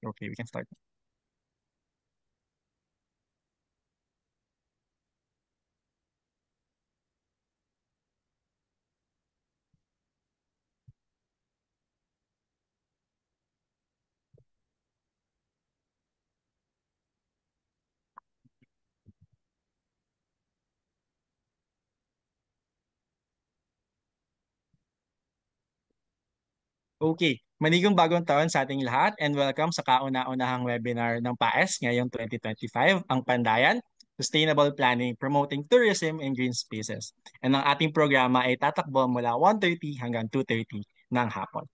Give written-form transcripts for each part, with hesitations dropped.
Okay, we can start. Okay, manigong bagong taon sa ating lahat and welcome sa kauna-unahang webinar ng PAES ngayong 2025, ang Pandayan, Sustainable Planning, Promoting Tourism in Green Spaces. And ang ating programa ay tatakbo mula 1:30 hanggang 2:30 ng hapon.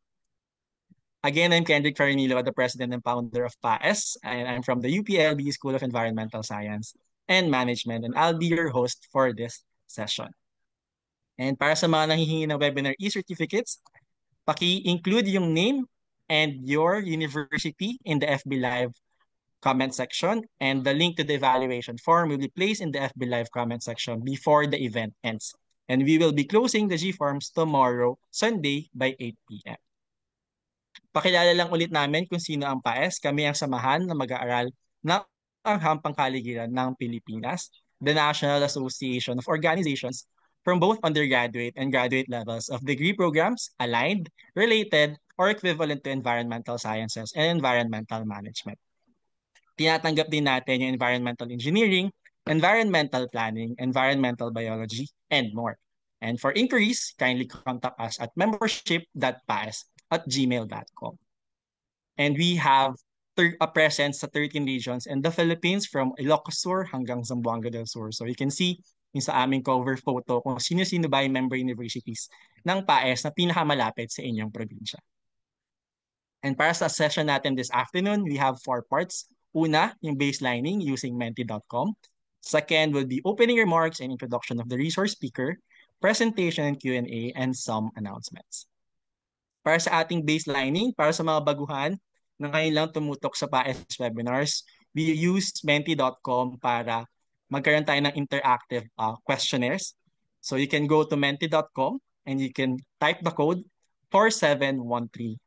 Again, I'm Kendrick Farinilo, the President and Founder of PAES, and I'm from the UPLB School of Environmental Science and Management, and I'll be your host for this session. And para sa mga nanghihingi ng webinar e-certificates, paki-include yung name and your university in the FB Live comment section, and the link to the evaluation form will be placed in the FB Live comment section before the event ends. And we will be closing the G-forms tomorrow, Sunday by 8 p.m. Pakilala lang ulit namin kung sino ang PAES. Kami ang samahan na mag-aaral ng Anghang Pangkaligiran ng Pilipinas, the National Association of Organizations from both undergraduate and graduate levels of degree programs aligned, related, or equivalent to environmental sciences and environmental management. Tinatanggap din natin yung environmental engineering, environmental planning, environmental biology, and more. And for inquiries, kindly contact us at membership.paes@gmail.com. And we have a presence sa 13 regions in the Philippines from Ilocos Sur hanggang Zamboanga del Sur. So you can see yung sa aming cover photo kung sino-sino ba yung member universities ng PAES na pinakamalapit sa inyong probinsya. And para sa session natin this afternoon, we have 4 parts. Una, yung baselining using menti.com. Second will be opening remarks and introduction of the resource speaker, presentation and Q&A, and some announcements. Para sa ating baselining, para sa mga baguhan na ngayon lang tumutok sa PAES webinars, we use menti.com para magkaroon tayo ng interactive questionnaires. So you can go to menti.com and you can type the code 47139233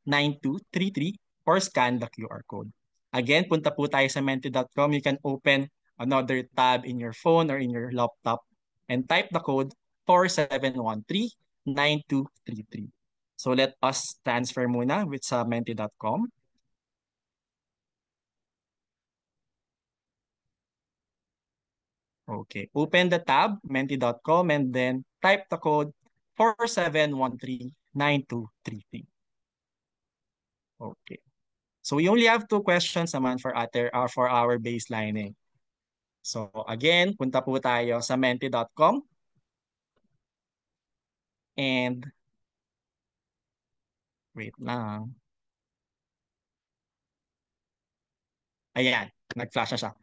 or scan the QR code. Again, punta po tayo sa menti.com. You can open another tab in your phone or in your laptop and type the code 47139233. So let us transfer muna with sa menti.com. Okay, open the tab, menti.com, and then type the code 47139233. Okay. So we only have 2 questions naman for our baselining. So again, punta po tayo sa menti.com and wait lang. Ayan, nag-flash na siya.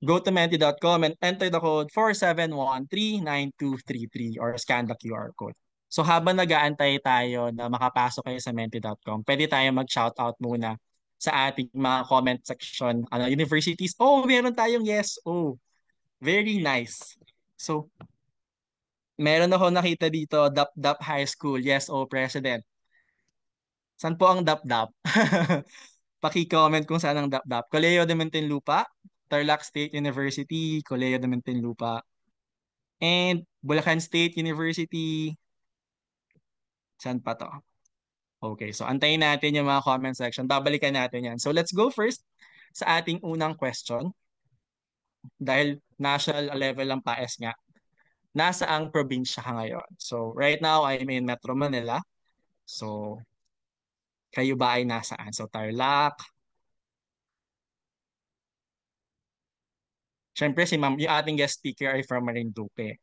Go to menti.com and enter the code 47139233 or scan the QR code. So habang nag-aantay tayo na makapasok kayo sa menti.com, pwede tayo mag-shoutout muna sa ating mga comment section, universities. Oh, meron tayong yes. Oh, very nice. So, meron ako nakita dito, Dap High School. Yes, oh, President. Saan po ang Dap? Paki-comment kung saan ang Dap. Colegio de Muntinlupa, Tarlac State University, Colegio de Muntinlupa, and Bulacan State University. Saan pa to? Okay, so antayin natin yung mga comment section. Babalikan natin yan. So let's go first sa ating unang question. Dahil national level ang PAES nga, nasa ang probinsya ka ngayon? So right now, I'm in Metro Manila. So kayo ba ay nasaan? So Tarlac. Siyempre si Ma'am, yung ating guest speaker ay from Marinduque.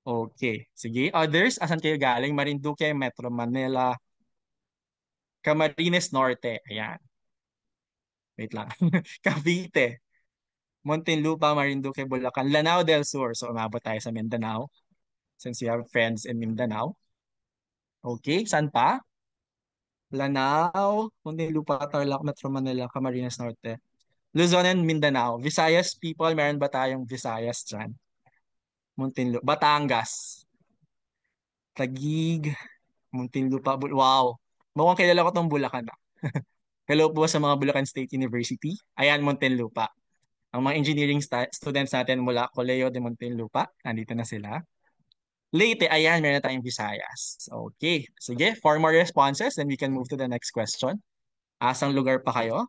Okay. Sige. Others, asan kayo galing? Marinduque, Metro Manila, Camarines Norte. Ayan. Wait lang. Cavite, Muntinlupa, Marinduque, Bulacan, Lanao del Sur. So umabot tayo sa Mindanao since we have friends in Mindanao. Okay. Saan pa? Lanao, Muntinlupa, Tarlac, Metro Manila, Camarines Norte. Luzon and Mindanao. Visayas people, meron ba tayong Visayas dyan? Muntinlupa, Batangas, Taguig, Muntinlupa, wow. Mukhang kilala ko tong Bulacan. Hello po sa mga Bulacan State University. Ayan, Muntinlupa. Ang mga engineering students natin mula Colegio de Muntinlupa, nandito na sila. Leyte, ayan, meron na tayong Visayas. Okay, sige, four more responses, then we can move to the next question. Asang lugar pa kayo?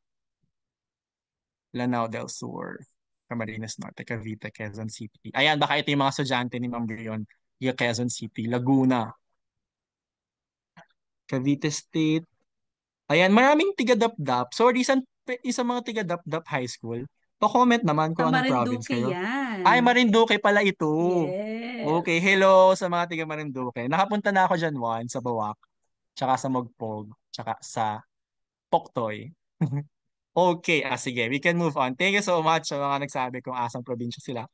Lanao del Sur, Camarines Norte, Cavite, Quezon City. Ayan, baka ito yung mga estudyante ni Ma'am Brion, yung Quezon City, Laguna, Cavite State. Ayan, maraming tiga-dap-dap. Sorry, isang mga tiga-dap-dap high school. Pa-comment naman Sa kung anong province Marinduque kayo. yan. Ay, Marinduque pala ito. Okay, Yes. hello sa mga tiga Marinduque. Nakapunta na ako dyan once sa Bawak, tsaka sa Mogpog, tsaka sa Poktoy. Okay, sige, we can move on. Thank you so much sa mga nagsabi kung asang probinsya sila.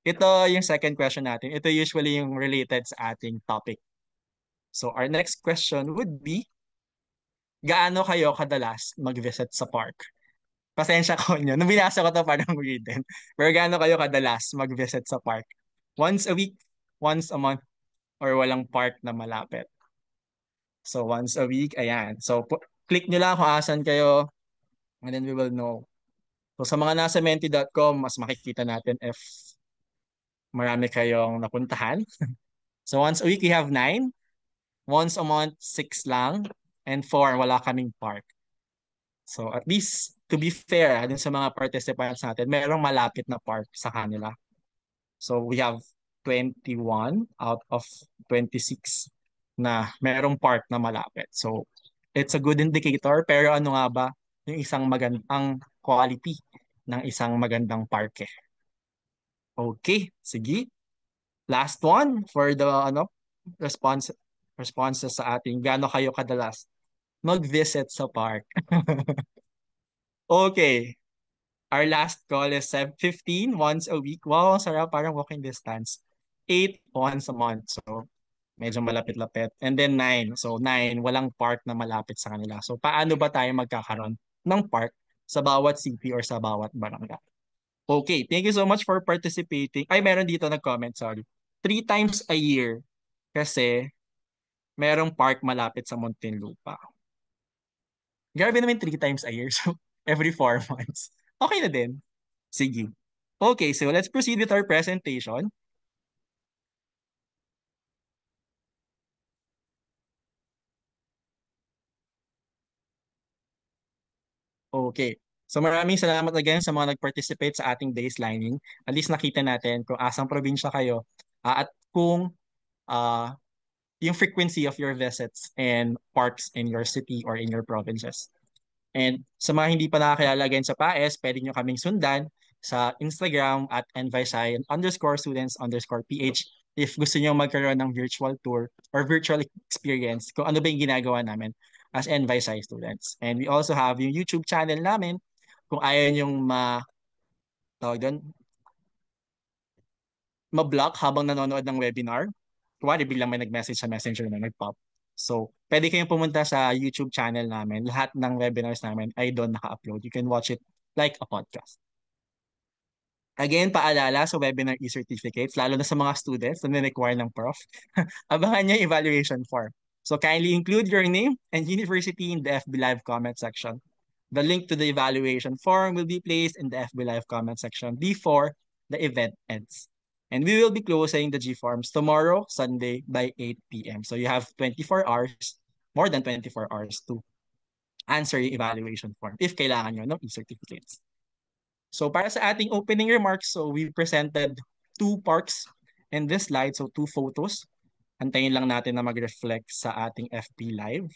Ito yung second question natin. Ito usually yung related sa ating topic. So our next question would be, gaano kayo kadalas mag-visit sa park? Pasensya ko nyo. Nung binasa ko to parang weird din. Pero gaano kayo kadalas mag-visit sa park? Once a week? Once a month? Or walang park na malapit? So once a week, ayan. So click nyo lang kung asan kayo and then we will know. So sa mga nasa menti.com, mas makikita natin if marami kayong napuntahan. So once a week, we have 9. Once a month, 6 lang. And 4, wala kaming park. So at least, to be fair, dun sa mga participants natin, merong malapit na park sa kanila. So we have 21 out of 26 na merong park na malapit. So it's a good indicator, pero ano nga ba yung isang magandang quality ng isang magandang parke? Okay, sige. Last one for the response responses sa ating gaano kayo kadalas mag-visit sa park. Okay. Our last call is 15 once a week. Wow, ang sarap. Parang walking distance. 8 once a month. So, medyo malapit-lapit. And then 9. So, 9, walang park na malapit sa kanila. So, paano ba tayo magkakaroon ng park sa bawat city or sa bawat barangay? Okay, thank you so much for participating. Ay, meron dito nag-comment, sorry. 3 times a year kasi merong park malapit sa Muntinlupa. Grabe naman 3 times a year. So, every 4 months. Okay na din. Sige. Okay, so let's proceed with our presentation. Okay. So maraming salamat again sa mga nag-participate sa ating baselining. At least nakita natin kung asang probinsya kayo at kung ah, yung frequency of your visits and parks in your city or in your provinces. And sa mga hindi pa nakakilala again sa PAES, pwede nyo kaming sundan sa Instagram at @nvisay_students_ph if gusto nyo magkaroon ng virtual tour or virtual experience kung ano ba yung ginagawa namin as NVisay students. And we also have yung YouTube channel namin kung ayaw nyong tawag doon, ma-block habang nanonood ng webinar. Kuwari biglang may nag-message sa messenger na nag-pop. So, pwede kayong pumunta sa YouTube channel namin. Lahat ng webinars namin ay doon naka-upload. You can watch it like a podcast. Again, paalala sa webinar e-certificates, lalo na sa mga students na require ng prof, abangan nyo yung evaluation form. So kindly include your name and university in the FB Live comment section. The link to the evaluation form will be placed in the FB Live comment section before the event ends. And we will be closing the G-forms tomorrow, Sunday, by 8 p.m. So you have 24 hours, more than 24 hours to answer yung evaluation form if kailangan nyo ng e-certificates. So para sa ating opening remarks, so we presented 2 parks in this slide, so 2 photos. Antayin lang natin na mag-reflect sa ating FB Live.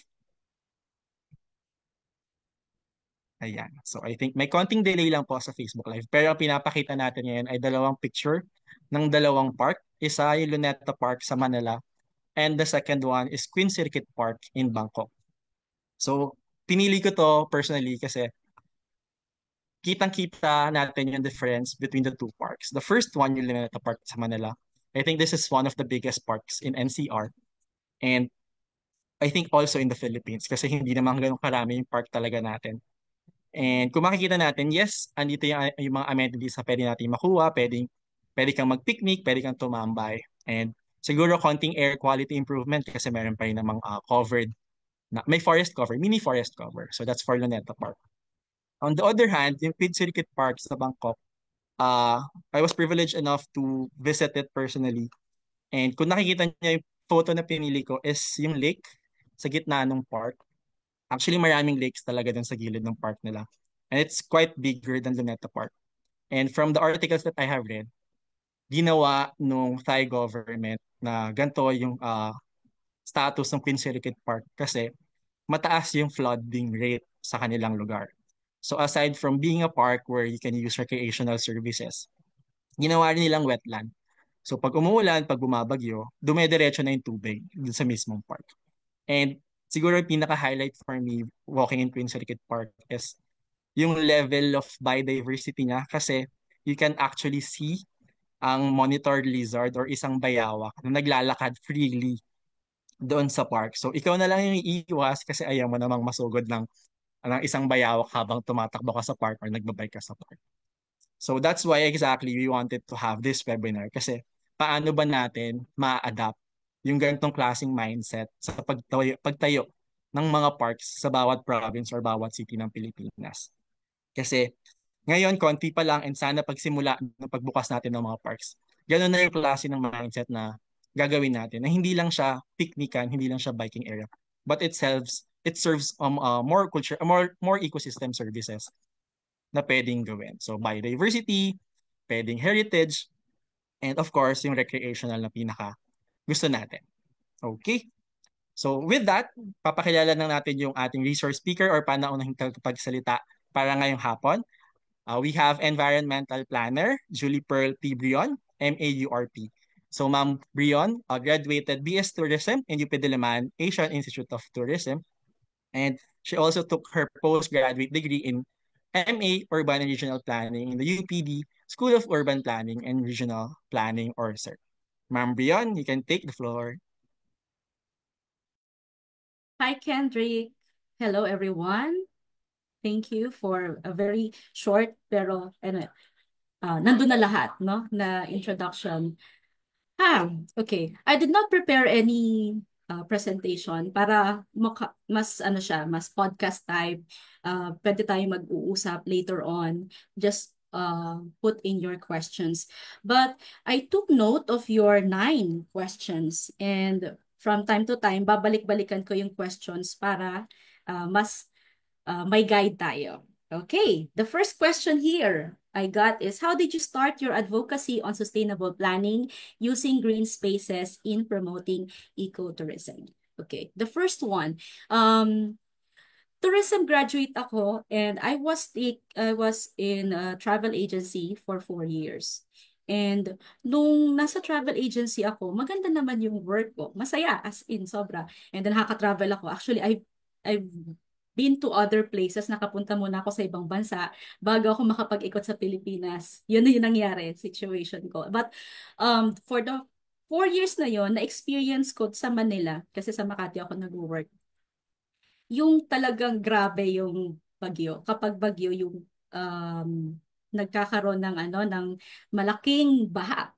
Ayan. So I think may konting delay lang po sa Facebook Live. Pero ang pinapakita natin ngayon ay 2 picture ng 2 park. Isa yung Luneta Park sa Manila and the second one is Queen Circuit Park in Bangkok. So pinili ko to personally kasi kitang-kita natin yung difference between the 2 parks. The first one, yung Luneta Park sa Manila. I think this is one of the biggest parks in NCR. And I think also in the Philippines kasi hindi naman ganun karami yung park talaga natin. And kung makikita natin, yes, andito yung mga amenities na pwede natin makuha. Pwede kang mag-picnic, pwede kang tumambay. And siguro konting air quality improvement kasi meron pa rin namang covered may forest cover, mini forest cover. So that's for Luneta Park. On the other hand, yung Queen Circuit Park sa Bangkok, uh, I was privileged enough to visit it personally. And kung nakikita niyo yung photo na pinili ko is yung lake sa gitna ng park. Actually, maraming lakes talaga dun sa gilid ng park nila. And it's quite bigger than Luneta Park. And from the articles that I have read, ginawa nung Thai government na ganito yung status ng Queen Circuit Park kasi mataas yung flooding rate sa kanilang lugar. So aside from being a park where you can use recreational services, ginawa rin nilang wetland. So pag umuulan, pag bumabagyo, dumediretso na yung tubig dun sa mismong park. And siguro yung pinaka-highlight for me walking in Queen Circuit Park is yung level of biodiversity niya kasi you can actually see ang monitored lizard or isang bayawak na naglalakad freely doon sa park. So ikaw na lang yung iiwas kasi ayaw mo namang masugod ng isang bayawak habang tumatakbo ka sa park or nagbabike ka sa park. So that's why exactly we wanted to have this webinar kasi paano ba natin ma-adapt yung ganitong klaseng mindset sa pagtayo ng mga parks sa bawat province or bawat city ng Pilipinas. Kasi ngayon, konti pa lang and sana pagsimula ng pagbukas natin ng mga parks, gano'n na yung klase ng mindset na gagawin natin. Na hindi lang siya picnican, hindi lang siya biking area, but it serves more culture, more ecosystem services na pwedeng gawin. So biodiversity, pwedeng heritage, and of course, yung recreational na pinaka gusto natin. Okay? So with that, papakilala na natin yung ating resource speaker or panaunahing tagapagsalita para ngayong hapon. We have Environmental Planner, Julie Pearl T. Brion, MAURP. So Ma'am Brion graduated BS Tourism in UP Diliman Asian Institute of Tourism, and she also took her postgraduate degree in MA Urban and Regional Planning in the UPD School of Urban Planning and Regional Planning or CERT. Ma'am Brion, you can take the floor. Hi, Kendrick. Hello, everyone. Thank you for a very short pero nandun na lahat, no? Na introduction. Okay. I did not prepare any presentation para mas ano siya, mas podcast type. Pwede tayo mag-uusap later on. Just put in your questions. But I took note of your 9 questions and from time to time, babalik-balikan ko yung questions para mas may guide tayo. Okay, the first question here I got is, how did you start your advocacy on sustainable planning using green spaces in promoting ecotourism? Okay, the first one, tourism graduate ako and I was in a travel agency for 4 years. And nung nasa travel agency ako, maganda naman yung work ko. Masaya, as in, sobra. And then nakaka-travel ako. Actually, I've been to other places. Nakapunta muna ako sa ibang bansa bago ako makapag-ikot sa Pilipinas. Yun na yung nangyari, situation ko. But for the 4 years na yon na-experience ko sa Manila, kasi sa Makati ako nag-work, yung talagang grabe yung bagyo. Kapag bagyo yung um, nagkakaroon ng ng malaking baha.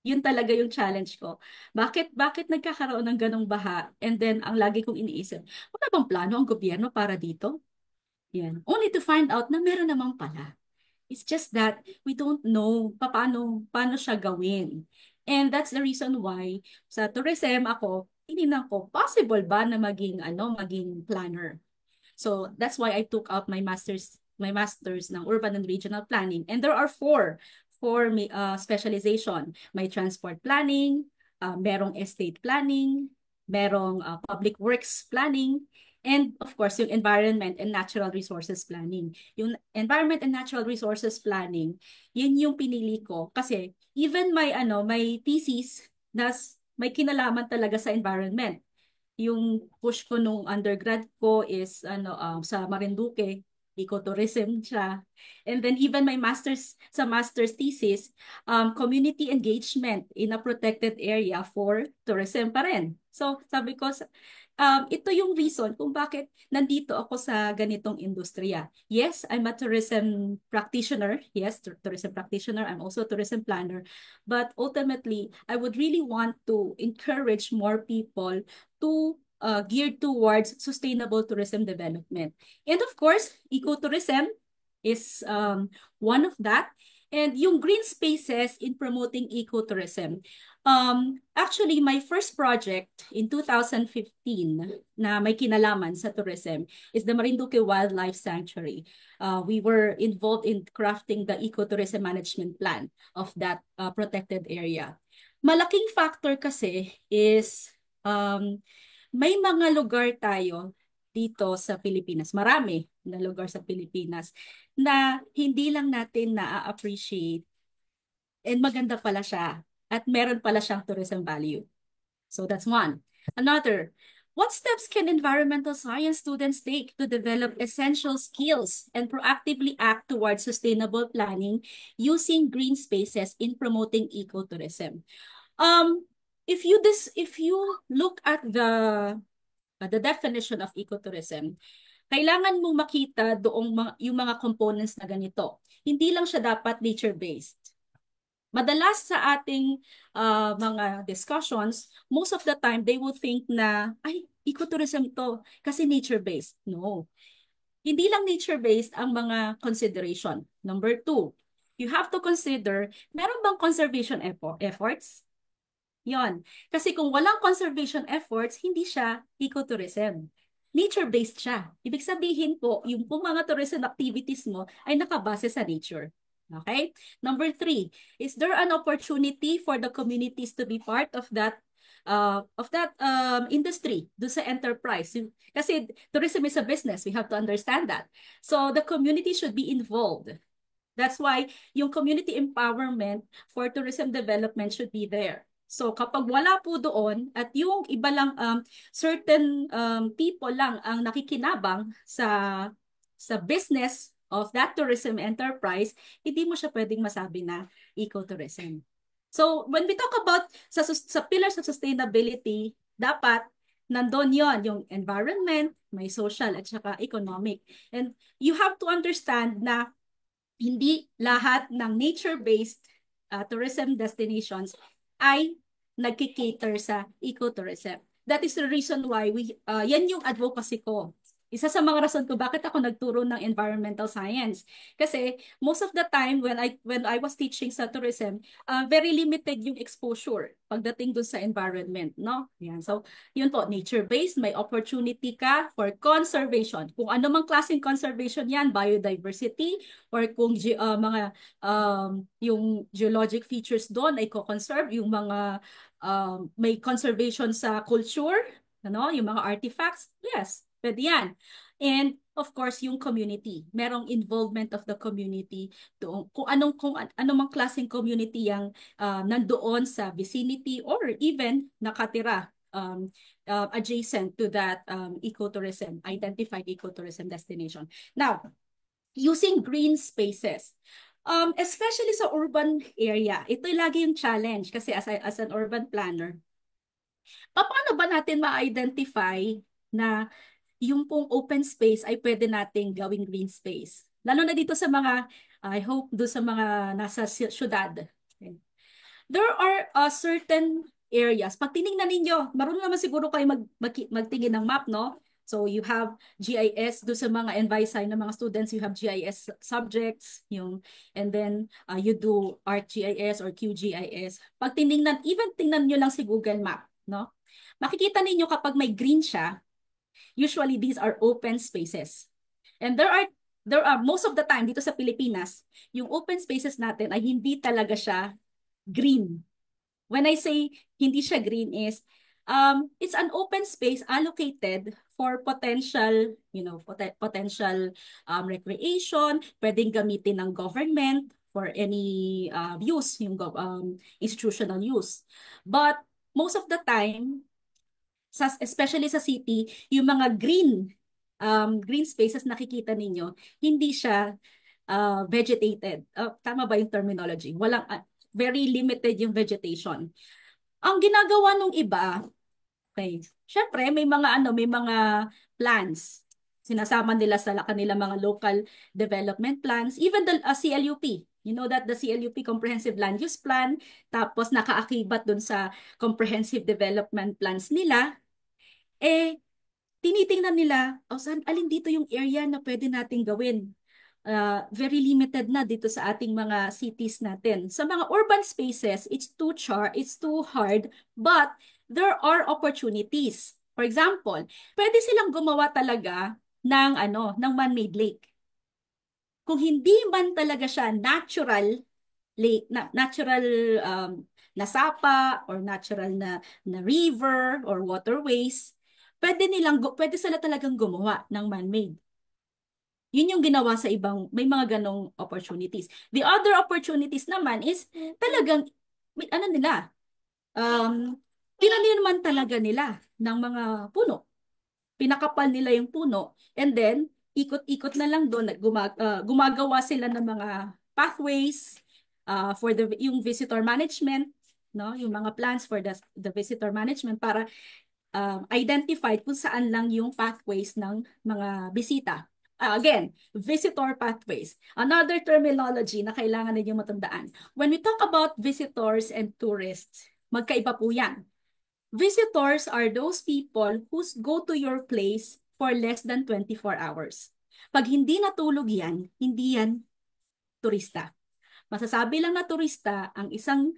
Yun talaga yung challenge ko. Bakit nagkakaroon ng ganong baha? And then ang lagi kong iniisip, wala bang plano ang gobyerno para dito? Yan. Only to find out na meron namang pala. It's just that we don't know paano siya gawin. And that's the reason why sa tourism ako, tinignan ko, possible ba na maging planner. So that's why I took out my masters ng urban and regional planning. And there are four specialization. May transport planning, merong estate planning, merong public works planning, and of course yung environment and natural resources planning. Yung environment and natural resources planning, yun yung pinili ko kasi even may thesis na may kinalaman talaga sa environment. Yung push ko nung undergrad ko is sa Marinduque, ecotourism siya. And then even my master's thesis, community engagement in a protected area for tourism pa rin. So sabi ko, ito yung reason kung bakit nandito ako sa ganitong industriya. Yes, I'm a tourism practitioner. Yes, tourism practitioner. I'm also a tourism planner. But ultimately, I would really want to encourage more people to geared towards sustainable tourism development. And of course, ecotourism is one of that. And yung green spaces in promoting ecotourism. Actually, my first project in 2015 na may kinalaman sa tourism is the Marinduque Wildlife Sanctuary. We were involved in crafting the ecotourism management plan of that protected area. Malaking factor kasi is may mga lugar tayo dito sa Pilipinas, marami na lugar sa Pilipinas na hindi lang natin na-appreciate and maganda pala siya at meron pala siyang tourism value. So that's one. Another, what steps can environmental science students take to develop essential skills and proactively act towards sustainable planning using green spaces in promoting ecotourism? If you look at the definition of ecotourism, kailangan mong makita yung mga components na ganito. Hindi lang siya dapat nature-based. Madalas sa ating mga discussions, most of the time, they would think na, ay, ecotourism to kasi nature-based. No. Hindi lang nature-based ang mga consideration. Number two, you have to consider, meron bang conservation efforts? Yon. Kasi kung walang conservation efforts, hindi siya ecotourism. Nature-based siya. Ibig sabihin po, yung pong mga tourism activities mo ay nakabase sa nature. Okay? Number three, is there an opportunity for the communities to be part of that industry, do sa enterprise? Kasi tourism is a business. We have to understand that. So the community should be involved. That's why yung community empowerment for tourism development should be there. So kapag wala po doon at yung iba lang certain people lang ang nakikinabang sa business of that tourism enterprise, hindi mo siya pwedeng masabi na ecotourism. So when we talk about sa pillars of sustainability, dapat nandun yon yung environment, may social at saka economic. And you have to understand na hindi lahat ng nature-based tourism destinations ay nagkikater sa ecotourism. That is the reason why yan yung advocacy ko. Isa sa mga rason ko bakit ako nagturo ng environmental science. Kasi most of the time when I was teaching sa tourism, very limited yung exposure pagdating dun sa environment, no? Yan. So, yun po, nature-based, may opportunity ka for conservation. Kung ano mang klaseng conservation yan, biodiversity, or kung yung geologic features doon ay co-conserve, yung mga may conservation sa culture, ano, yung mga artifacts, yes, pwede yan. And of course, yung community. Merong involvement of the community doon. Kung anong klaseng community yung nandoon sa vicinity or even nakatira adjacent to that ecotourism, identified ecotourism destination. Now, using green spaces. Especially sa urban area, ito lagi yung challenge kasi as an urban planner, paano ba natin ma-identify na yung pong open space ay pwede nating gawing green space? Lalo na dito sa mga, I hope, do sa mga nasa syudad. Okay. There are certain areas. Pag tinignan ninyo, marunong naman siguro kayo magtingin ng map, no? So you have GIS, do sa mga NVISI na mga students, you have GIS subjects, and then you do ArcGIS or QGIS. Pag tinignan, even tingnan nyo lang si Google Map, no? Makikita ninyo kapag may green siya, usually these are open spaces. And there are most of the time dito sa Pilipinas, yung open spaces natin ay hindi talaga siya green. When I say hindi siya green is it's an open space allocated for potential, potential recreation, pwedeng gamitin ng government for any use, yung institutional use. But most of the time, especially sa city, yung mga green spaces nakikita ninyo, hindi siya vegetated. Tama ba yung terminology? Walang very limited yung vegetation. Ang ginagawa nung iba, okay, syempre may mga plans. Sinasama nila sa kanila mga local development plans, even the CLUP. You know that the CLUP Comprehensive Land Use Plan, tapos nakaakibat dun sa comprehensive development plans nila. Eh, tinitingnan nila, oh, saan, alin dito yung area na pwede nating gawin. Very limited na dito sa ating mga cities natin. Sa mga urban spaces, it's too hard, but there are opportunities. For example, pwede silang gumawa talaga ng ng man-made lake. Kung hindi man talaga siya natural lake, natural um, na sapa or natural na river or waterways, pwede sila talagang gumawa ng man-made. Yun yung ginawa sa ibang, may mga ganong opportunities. The other opportunities naman is talagang, ano nila, um, tinaniman talaga nila ng mga puno. Pinakapal nila yung puno, and then, ikot-ikot na lang doon, gumagawa sila ng mga pathways for yung visitor management, no? Yung mga plans for the visitor management para identified kung saan lang yung pathways ng mga bisita. Again, visitor pathways. Another terminology na kailangan ninyong matandaan. When we talk about visitors and tourists, magkaiba po yan. Visitors are those people who go to your place for less than 24 hours. Pag hindi natulog yan, hindi yan turista. Masasabi lang na turista ang isang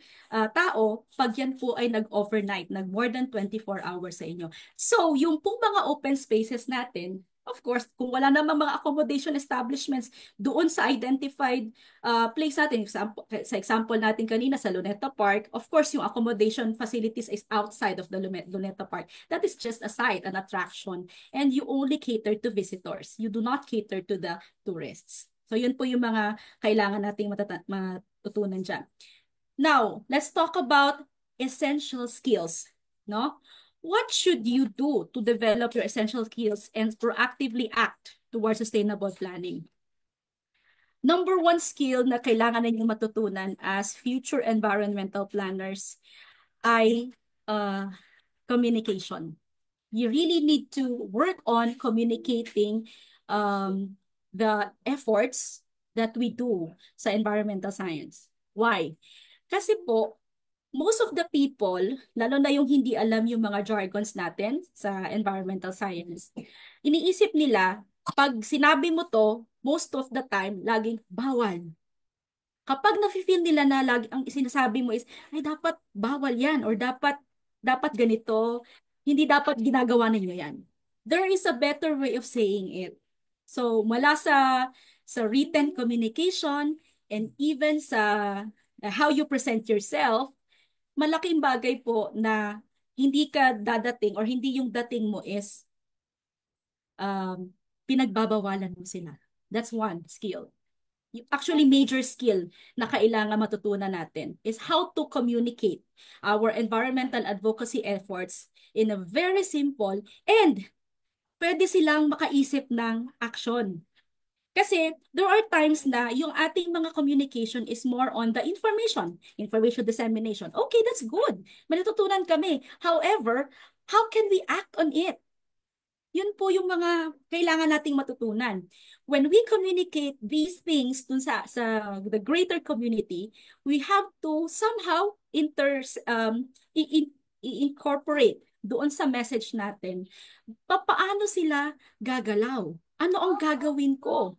tao pag yan po ay nag-overnight, nag more than 24 hours sa inyo. So, yung pong mga open spaces natin, of course, kung wala namang mga accommodation establishments doon sa identified place natin, sa example natin kanina sa Luneta Park, of course, yung accommodation facilities is outside of the Luneta Park. That is just a site, an attraction, and you only cater to visitors. You do not cater to the tourists. So, yun po yung mga kailangan nating matutunan dyan. Now, let's talk about essential skills. No? What should you do to develop your essential skills and proactively act towards sustainable planning? Number one skill na kailangan ninyong matutunan as future environmental planners ay communication. You really need to work on communicating the efforts that we do sa environmental science. Why? Kasi po, most of the people, lalo na yung hindi alam yung mga jargons natin sa environmental science, iniisip nila, pag sinabi mo to, most of the time, laging bawal. Kapag nafe-feel nila na lagi ang sinasabi mo is, ay dapat bawal yan or dapat ganito, hindi dapat ginagawa ninyo yan. There is a better way of saying it. So mula sa written communication and even sa how you present yourself, malaking bagay po na hindi ka dadating or hindi yung dating mo is pinagbabawalan mo sila. That's one skill. Actually major skill na kailangan matutunan natin is how to communicate our environmental advocacy efforts in a very simple and pwede silang makaisip ng action. Kasi there are times na yung ating mga communication is more on the information dissemination. Okay, that's good. May natutunan kami. However, how can we act on it? Yun po yung mga kailangan nating matutunan. When we communicate these things dun sa the greater community, we have to somehow incorporate doon sa message natin. Paano sila gagalaw? Ano ang gagawin ko?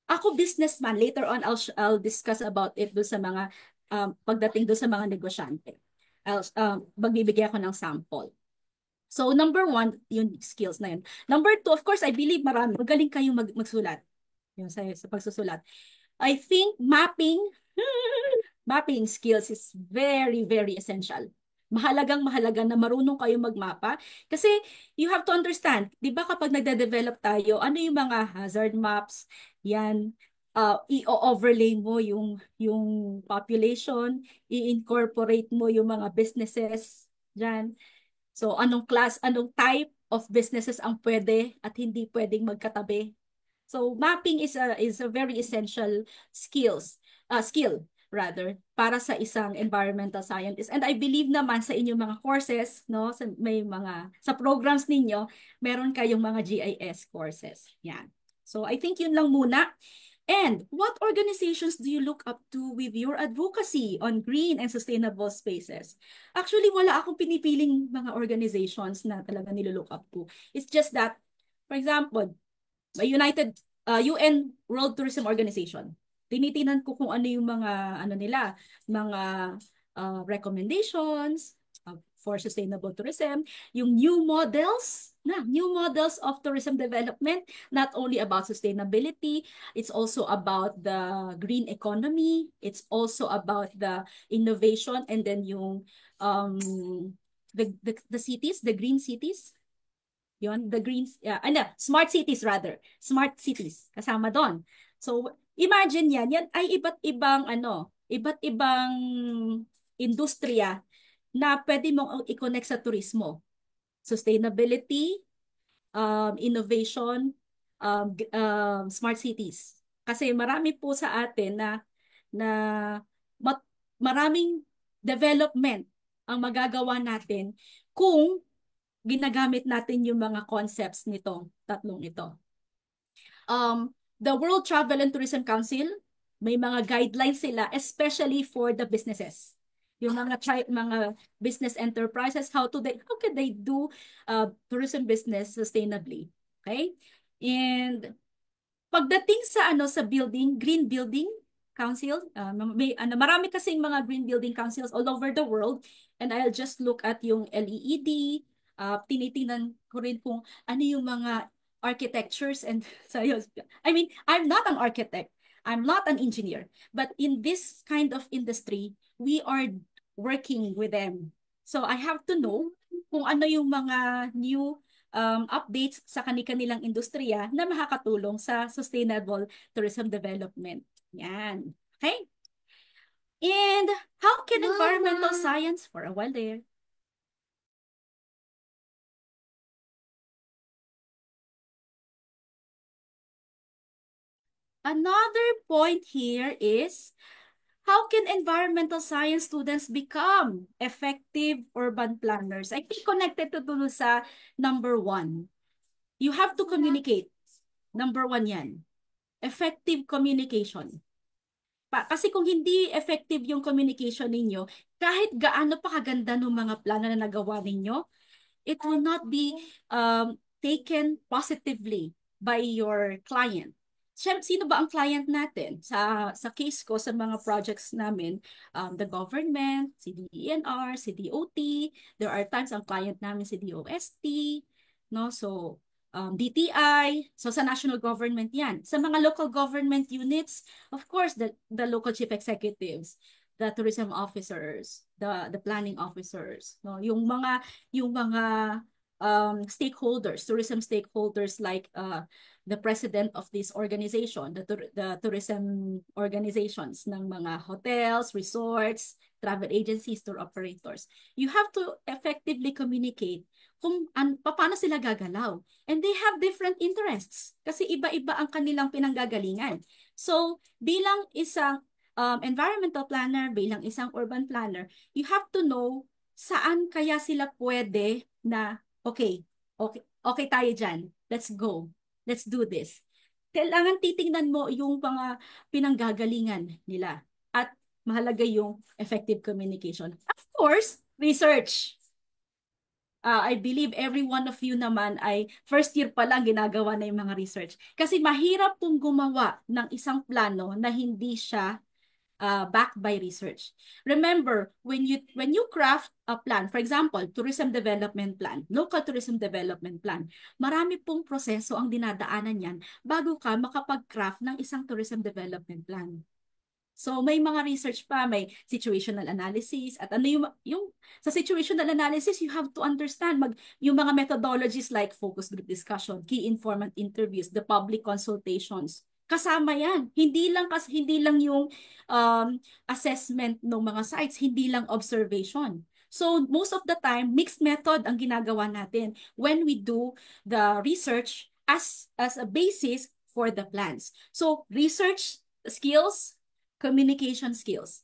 Ako businessman, later on I'll discuss about it doon sa mga pagdating doon sa mga negosyante. Magbibigay ako ng sample. So, number one, yung skills na yun. Number two, of course, I believe magaling kayong magsulat. Yun, sa pagsusulat. I think mapping skills is very, very essential. Mahalaga na marunong kayong magmapa. Kasi you have to understand, di ba kapag nagde-develop tayo, ano yung mga hazard maps, yan, i-overlay mo yung population, i-incorporate mo yung mga businesses, dyan. So, anong type of businesses ang pwede at hindi pwedeng magkatabi. So, mapping is a very essential skill rather para sa isang environmental scientist. And I believe naman sa inyong mga courses, no, sa programs ninyo, meron kayong mga GIS courses. Yan. So, I think yun lang muna. And what organizations do you look up to with your advocacy on green and sustainable spaces? Actually, wala akong pinipiling mga organizations na talaga nilolook up to. It's just that, for example, UN World Tourism Organization. Tinitingnan ko kung ano yung mga ano nila, mga recommendations for sustainable tourism, yung new models of tourism development, not only about sustainability, it's also about the green economy, it's also about the innovation, and then yung the cities, the green cities, yon the green, ano, smart cities rather. Smart cities, kasama doon. So, imagine yan ay iba't ibang, ano, iba't ibang industriya na pwede mong i-connect sa turismo. Sustainability, innovation, smart cities. Kasi marami po sa atin na maraming development ang magagawa natin kung ginagamit natin yung mga concepts nitong tatlong ito. The World Travel and Tourism Council, may mga guidelines sila, especially for the businesses. Yung mga business enterprises, how can they do tourism business sustainably. Okay? And pagdating sa sa building, green building council, marami kasing mga green building councils all over the world, and I'll just look at yung LEED. Tinitingnan ko rin kung ano yung mga architectures and I mean, I'm not an architect, I'm not an engineer, but in this kind of industry, we are working with them. So I have to know kung ano yung mga new updates sa kanilang industriya na makakatulong sa sustainable tourism development. Yan. Okay? And how can environmental science, for a while there, another point here is, how can environmental science students become effective urban planners? I think connected to dun sa number 1. You have to communicate. Number 1 yan. Effective communication. Kasi kung hindi effective yung communication ninyo, kahit gaano pa kaganda ng mga plano na nagawa ninyo, it will not be taken positively by your client. Sino ba ang client natin? Sa case ko, sa mga projects namin, the government, si DENR, si DOT, there are times ang client namin si DOST, no? So, DTI, so sa national government yan. Sa mga local government units, of course, the local chief executives, the tourism officers, the planning officers, no? Yung mga stakeholders, tourism stakeholders like the president of this organization, the tourism organizations ng mga hotels, resorts, travel agencies, tour operators. You have to effectively communicate kung paano sila gagalaw. And they have different interests kasi iba-iba ang kanilang pinanggagalingan. So, bilang isang environmental planner, bilang isang urban planner, you have to know saan kaya sila pwede na, okay tayo dyan. Let's go. Let's do this. Kailangan titingnan mo yung mga pinanggagalingan nila. At mahalaga yung effective communication. Of course, research. I believe every one of you naman ay first year pa lang ginagawa na yung mga research. Kasi mahirap pong gumawa ng isang plano na hindi siya backed by research. Remember, when you craft a plan, for example, tourism development plan, local tourism development plan, marami pong proseso ang dinadaanan yan bago ka makapag-craft ng isang tourism development plan. So may mga research pa, may situational analysis, at ano yung sa situational analysis, you have to understand yung mga methodologies like focus group discussion, key informant interviews, the public consultations. Kasama yan. Hindi lang yung assessment ng mga sites, hindi lang observation. So most of the time, mixed method ang ginagawa natin when we do the research as a basis for the plans. So research skills, communication skills,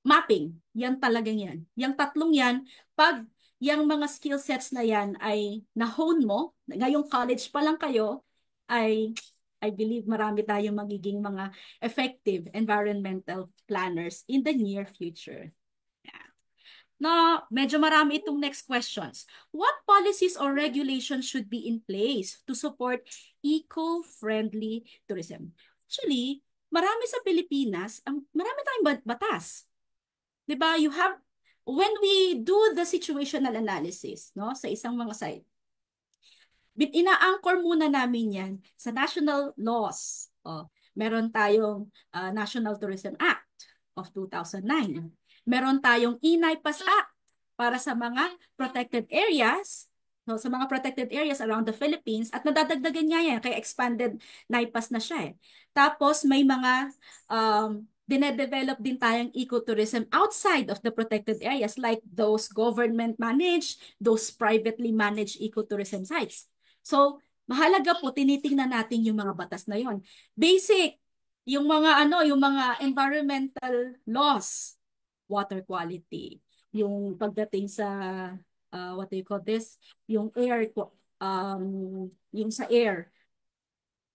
mapping, yan talagang yan. Yung tatlong yan, pag yung mga skill sets na yan ay na-hone mo, ngayong college pa lang kayo, ay I believe marami tayong magiging mga effective environmental planners in the near future. Yeah. No, medyo marami itong next questions. What policies or regulations should be in place to support eco-friendly tourism? Actually, marami sa Pilipinas, marami tayong batas. 'Di ba? When we do the situational analysis, no, sa isang mga site, ina-anchor muna namin yan sa national laws. Meron tayong National Tourism Act of 2009. Meron tayong INAIPAS Act para sa mga protected areas. So, sa mga protected areas around the Philippines at nadadagdagan niya yan kaya expanded NAIPAS na siya eh. Tapos may mga dinedevelop din tayong ecotourism outside of the protected areas like those government managed, those privately managed ecotourism sites. So, mahalaga po tinitingnan natin yung mga batas na yon. Basic, yung mga environmental laws, water quality, yung pagdating sa what do you call this? Yung yung sa air.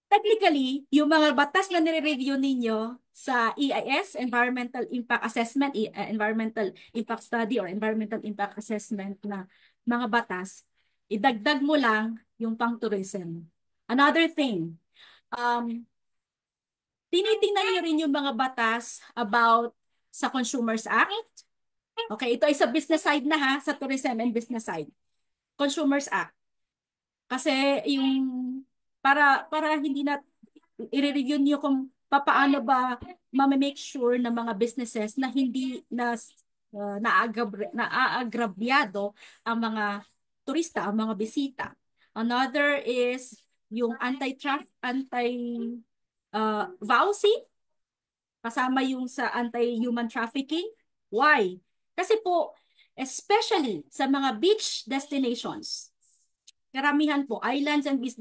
Technically, yung mga batas na nire-review ninyo sa EIS, Environmental Impact Assessment, Environmental Impact Study or Environmental Impact Assessment na mga batas, idagdag mo lang yung pang-tourism. Another thing, tinitingnan niyo rin yung mga batas about sa Consumers Act. Okay, ito ay sa business side na ha, sa tourism and business side. Consumers Act. Kasi yung para hindi na i-review niyo kung paano ba ma-make sure ng mga businesses na hindi na naaagrabyado ang mga turista, ang mga bisita. Another is yung VAUSI, kasama yung sa anti-human trafficking. Why? Kasi po, especially sa mga beach destinations, karamihan po, islands and beach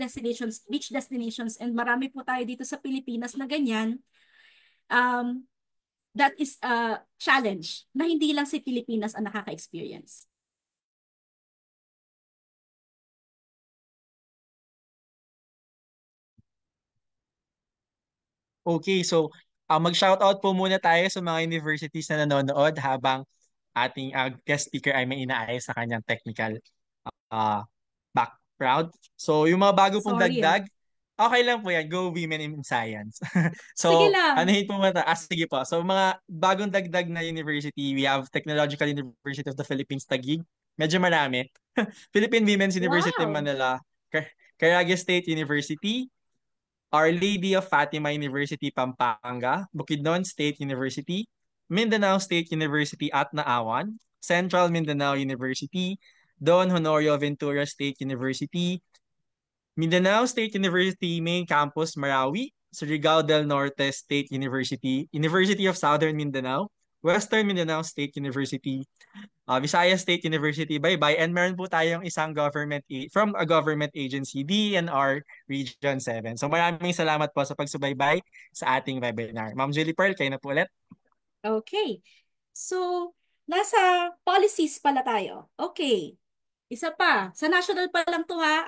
destinations, and marami po tayo dito sa Pilipinas na ganyan, that is a challenge na hindi lang si Pilipinas ang nakaka-experience. Okay, so mag-shoutout po muna tayo sa mga universities na nanonood habang ating guest speaker ay may inaayos sa kanyang technical uh, background. So, yung mga bago pong Sorry ah. dagdag, okay lang po yan. Go Women in Science. Sige So, lang. anuhin po muna. Sige po. So, mga bagong dagdag na university, we have Technological University of the Philippines, Taguig. Medyo marami. Philippine Women's University Wow. Manila, Caraga State University, Our Lady of Fatima University, Pampanga, Bukidnon State University, Mindanao State University at Naawan, Central Mindanao University, Don Honorio Ventura State University, Mindanao State University Main Campus, Marawi, Surigao del Norte State University, University of Southern Mindanao, Western Mindanao State University, Visayas State University, bye-bye. And meron po tayong isang from a government agency, DENR Region 7. So maraming salamat po sa pagsubaybay sa ating webinar. Ma'am Julie Pearl, kayo na po ulit. Okay. So, nasa policies pala tayo. Okay. Isa pa, sa national pa lang to ha.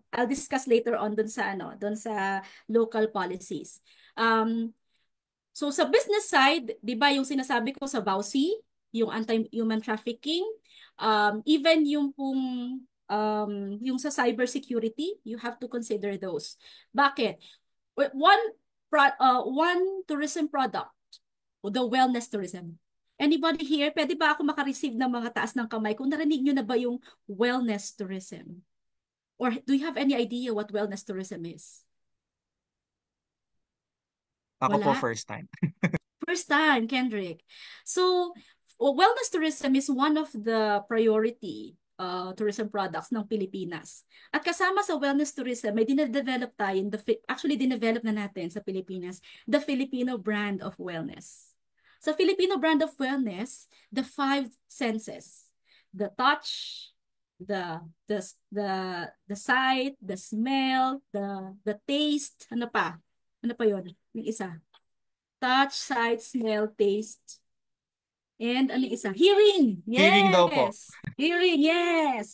I'll discuss later on dun sa local policies. So sa business side, 'di ba yung sinasabi ko sa BAUSI, yung anti-human trafficking, even yung sa cybersecurity, you have to consider those. Bakit? One tourism product, the wellness tourism. Anybody here, pwede ba ako makareceive ng mga taas ng kamay kung narinig nyo na ba yung wellness tourism? Or do you have any idea what wellness tourism is? Ako po Wala? first time. First time, Kendrick. So, wellness tourism is one of the priority tourism products ng Pilipinas. At kasama sa wellness tourism, may dinedevelop tayo, actually dinevelop na natin sa Pilipinas, the Filipino brand of wellness. Sa Filipino brand of wellness, the five senses, the touch, the sight, the smell, the taste, ano pa? Ano pa yun? Yung isa. Touch, sight, smell, taste, and ano yung isa? Hearing. Hearing daw po. Yes. Hearing, yes.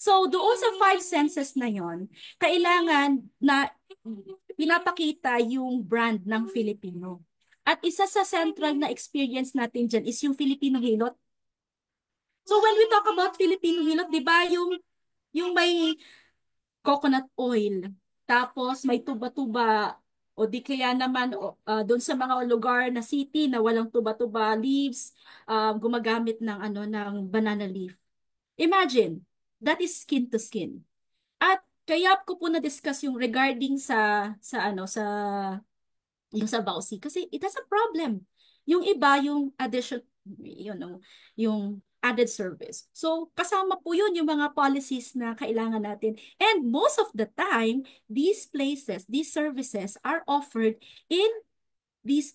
So, doon sa five senses na yon, kailangan na pinapakita yung brand ng Filipino. At isa sa central na experience natin dyan is yung Filipino hilot. So, when we talk about Filipino hilot, di ba, yung may coconut oil, tapos may tuba-tuba, o di kaya naman doon sa mga lugar na city na walang tuba-tuba leaves, gumagamit ng ng banana leaf. Imagine, that is skin to skin. At kaya ko po na-discuss yung regarding sa yung sa Bausi kasi it has a problem. Yung iba yung addition yung added service. So kasama po yun yung mga policies na kailangan natin. And most of the time, these places, these services are offered in these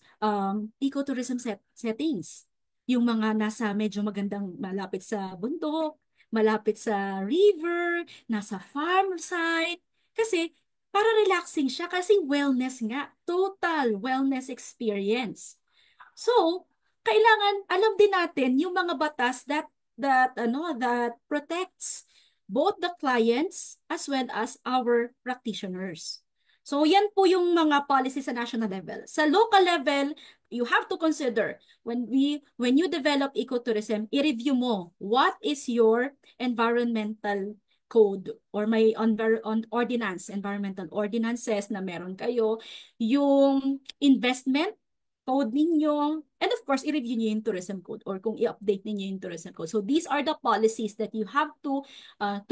ecotourism settings. Yung mga nasa medyo magandang malapit sa bundok, malapit sa river, nasa farm site. Kasi para relaxing siya kasi wellness nga. Total wellness experience. So, kailangan alam din natin yung mga batas that protects both the clients as well as our practitioners. So, yan po yung mga policy sa national level. Sa local level, you have to consider when you develop ecotourism, i-review mo what is your environmental code or may ordinance, environmental ordinances na meron kayo, yung investment code ninyo, and of course, i-review niyo yung tourism code or kung i-update niyo yung tourism code. So these are the policies that you have to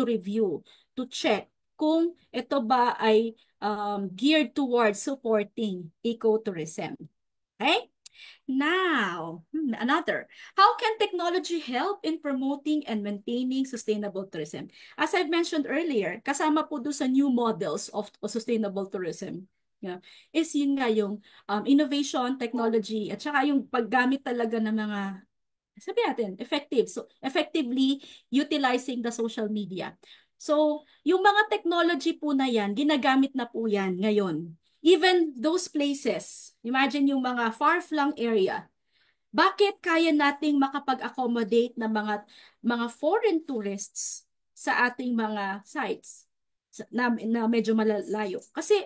review, to check kung ito ba ay geared towards supporting ecotourism. Okay? Now, another. How can technology help in promoting and maintaining sustainable tourism? As I've mentioned earlier, kasama po doon sa new models of sustainable tourism. Yeah, is yun nga yung innovation, technology, at saka yung paggamit talaga ng mga, sabi natin, effective. So, effectively utilizing the social media. So, yung mga technology po na yan, ginagamit na po yan ngayon. Even those places, imagine yung mga far-flung area, bakit kaya nating makapag-accommodate ng mga foreign tourists sa ating mga sites na medyo malalayo? Kasi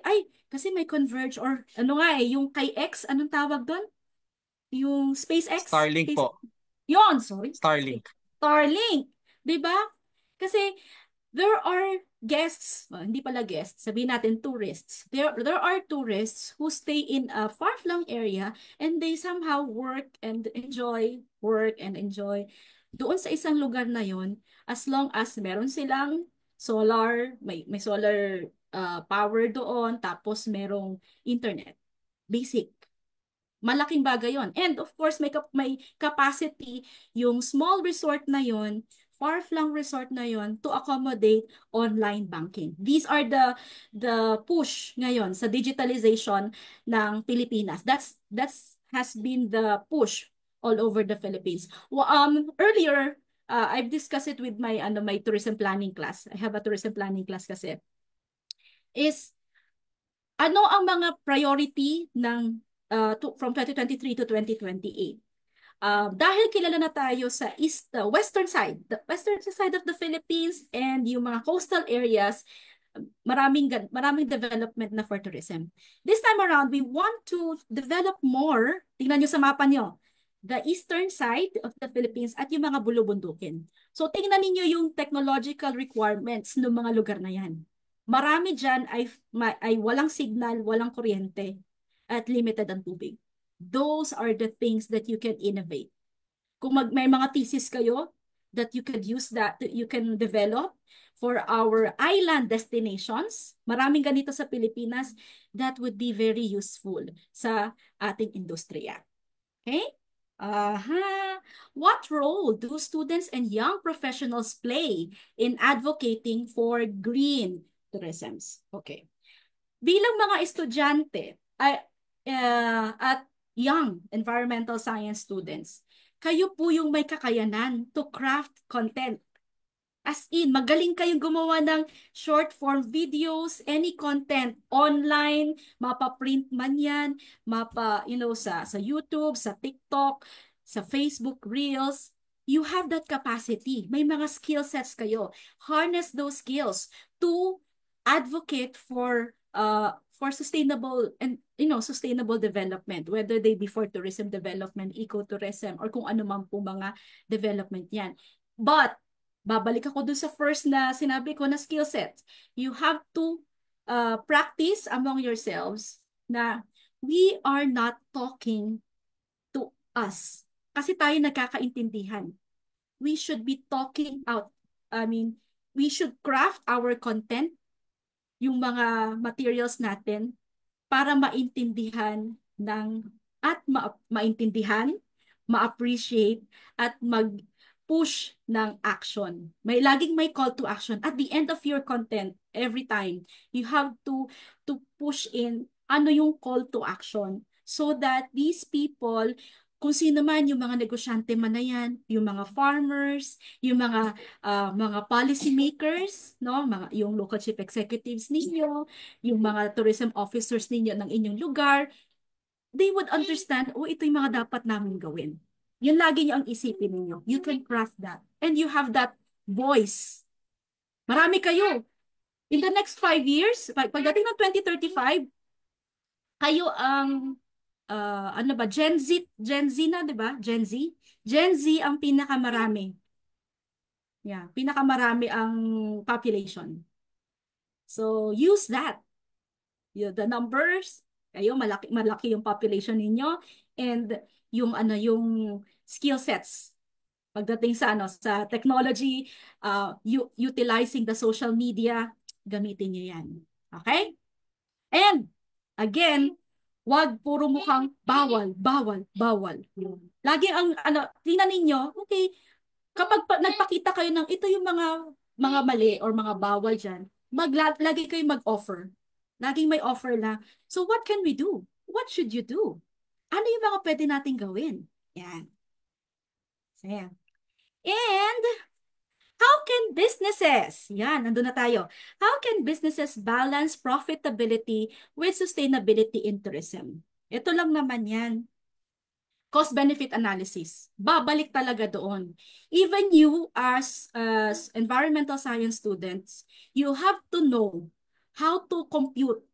may Converge or ano nga yung kay X, anong tawag doon? Yung SpaceX? Starlink po. Yon, sorry. Starlink. Starlink. 'Di ba? Kasi there are guests, hindi pala guests, sabihin natin tourists. There are tourists who stay in a far-flung area and they somehow work and enjoy doon sa isang lugar na yon as long as meron silang solar, may solar power doon, tapos merong internet. Basic. Malaking bagay yon. And of course, may capacity yung small resort na yon, far-flung resort na yon to accommodate online banking. These are the push ngayon sa digitalization ng Pilipinas. That's has been the push all over the Philippines. Earlier, I've discussed it with my tourism planning class. I have a tourism planning class kasi. Is ano ang mga priority ng from 2023 to 2028. Dahil kilala na tayo sa western side, the western side of the Philippines and yung mga coastal areas, maraming development na for tourism. This time around, we want to develop more, tingnan nyo sa mapa nyo, the eastern side of the Philippines at yung mga bulubundukin. So tingnan niyo yung technological requirements ng mga lugar na yan. Marami dyan ay walang signal, walang kuryente, at limited ang tubig. Those are the things that you can innovate. Kung may mga thesis kayo that you could use that you can develop for our island destinations, maraming ganito sa Pilipinas, that would be very useful sa ating industriya. Okay? What role do students and young professionals play in advocating for green tourisms? Okay. Bilang mga estudyante at young environmental science students, kayo po yung may kakayanan to craft content. As in, magaling kayong gumawa ng short form videos, any content online, mapa-print man yan, sa YouTube, sa TikTok, sa Facebook Reels. you have that capacity. May mga skill sets kayo. Harness those skills to advocate for sustainable and sustainable development, whether they be for tourism development, ecotourism, or kung ano man po mga development yan. But babalik ako dun sa first na sinabi ko na skill set. You have to practice among yourselves na we are not talking to us. Kasi tayo nagkakaintindihan. We should be talking out. I mean, we should craft our content, yung mga materials natin, para maintindihan at maintindihan, ma-appreciate, at mag-push ng action. Laging may call to action. At the end of your content, every time, you have to push in ano yung call to action so that these people, kung sino man yung mga negosyante man na yan, yung mga farmers, yung mga policy makers, no, yung local chief executives ninyo, yung mga tourism officers ninyo ng inyong lugar, they would understand, oh, ito yung mga dapat namin gawin. Yun lagi niyo ang isipin ninyo. You can craft that. And you have that voice. Marami kayo. In the next 5 years, pagdating ng 2035, kayo ang ano ba, Gen Z na, di ba? Gen Z. Gen Z ang pinakamarami. Yeah, pinakamarami ang population. So, use that. The numbers, kayo, malaki yung population ninyo, and yung skill sets pagdating sa technology, utilizing the social media, gamitin niyo yan. Okay? And again, wag puro mukhang bawal, bawal, bawal. Lagi ang tingnan ninyo, okay, kapag nagpakita kayo ng ito yung mga mali or mga bawal diyan, lagi kayo mag-offer. Laging may offer na, so what can we do? What should you do? Ano yung mga pwede nating gawin? Yan. So, yan. And how can businesses, yan, nandun na tayo. How can businesses balance profitability with sustainability in tourism? Ito lang naman yan. Cost-benefit analysis. Babalik talaga doon. Even you as environmental science students, you have to know how to compute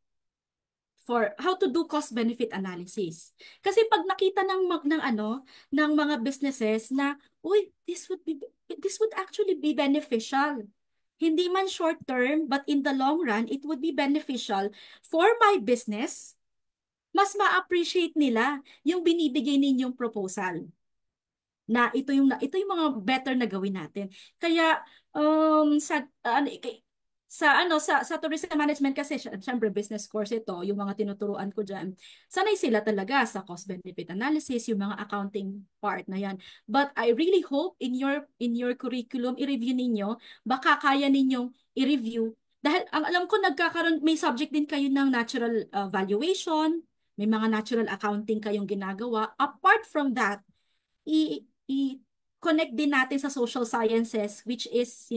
how to do cost-benefit analysis. Kasi pag nakita ng mga businesses na, uy, this would actually be beneficial. Hindi man short term, but in the long run, it would be beneficial for my business. Mas ma-appreciate nila yung binibigay ninyong proposal. Na ito yung mga better na gawin natin. Kaya sa tourism management kasi syempre business course ito, yung mga tinuturuan ko diyan. Sanay sila talaga sa cost benefit analysis, yung mga accounting part na yan. But I really hope in your curriculum i-review ninyo, baka kaya ninyong i-review dahil ang alam ko may subject din kayo ng natural valuation, may mga natural accounting kayong ginagawa. Apart from that, i-connect din natin sa social sciences, which is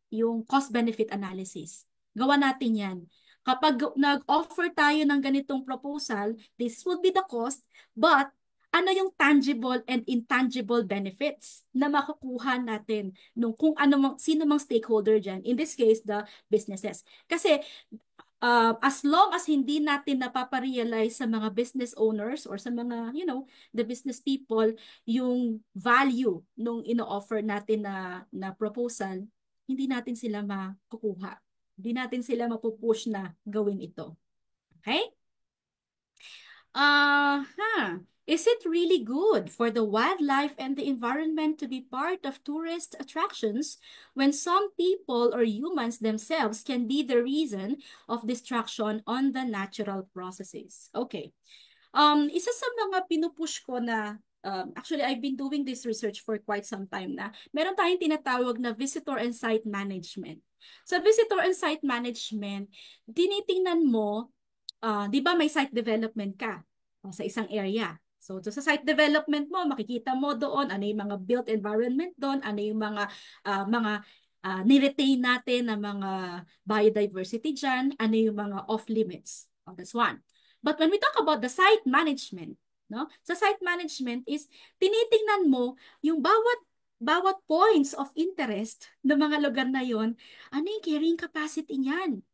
yung cost-benefit analysis. Gawa natin yan. Kapag nag-offer tayo ng ganitong proposal, this would be the cost, but ano yung tangible and intangible benefits na makukuha natin kung sino mang stakeholder dyan. In this case, the businesses. Kasi as long as hindi natin napaparealize sa mga business owners or sa mga, the business people, yung value nung ino-offer natin na proposal, hindi natin sila makukuha. Hindi natin sila mapupush na gawin ito. Okay? Is it really good for the wildlife and the environment to be part of tourist attractions when some people or humans themselves can be the reason of destruction on the natural processes? Okay. Isa sa mga pinupush ko na actually I've been doing this research for quite some time na. Meron tayong tinatawag na visitor and site management. Sa visitor and site management, tinitingnan mo, di ba may site development ka sa isang area. So, sa site development mo, makikita mo doon ano yung mga built environment doon, ano yung mga ni-retain natin na mga biodiversity dyan, ano yung mga off-limits. Oh, that's one. But when we talk about the site management, no? Sa site management is tinitingnan mo yung bawat bawat points of interest ng mga lugar na yon, ano yung carrying capacity niyan?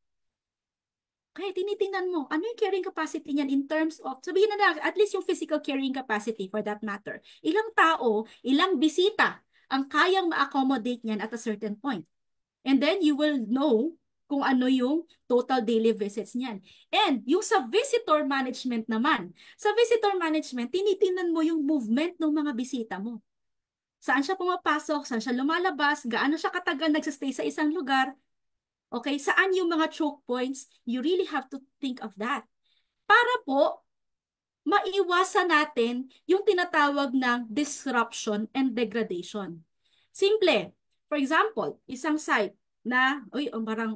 Kaya tinitingnan mo, ano yung carrying capacity niyan in terms of, sabihin na lang, at least yung physical carrying capacity for that matter. Ilang tao, ilang bisita ang kayang ma-accommodate niyan at a certain point. And then you will know kung ano yung total daily visits niyan. And yung sa visitor management naman, sa visitor management, tinitingnan mo yung movement ng mga bisita mo. Saan siya pumapasok, saan siya lumalabas, gaano siya katagal nagsastay sa isang lugar. Okay, saan yung mga choke points? You really have to think of that. Para po, maiwasan natin yung tinatawag ng disruption and degradation. Simple. For example, isang site na, uy,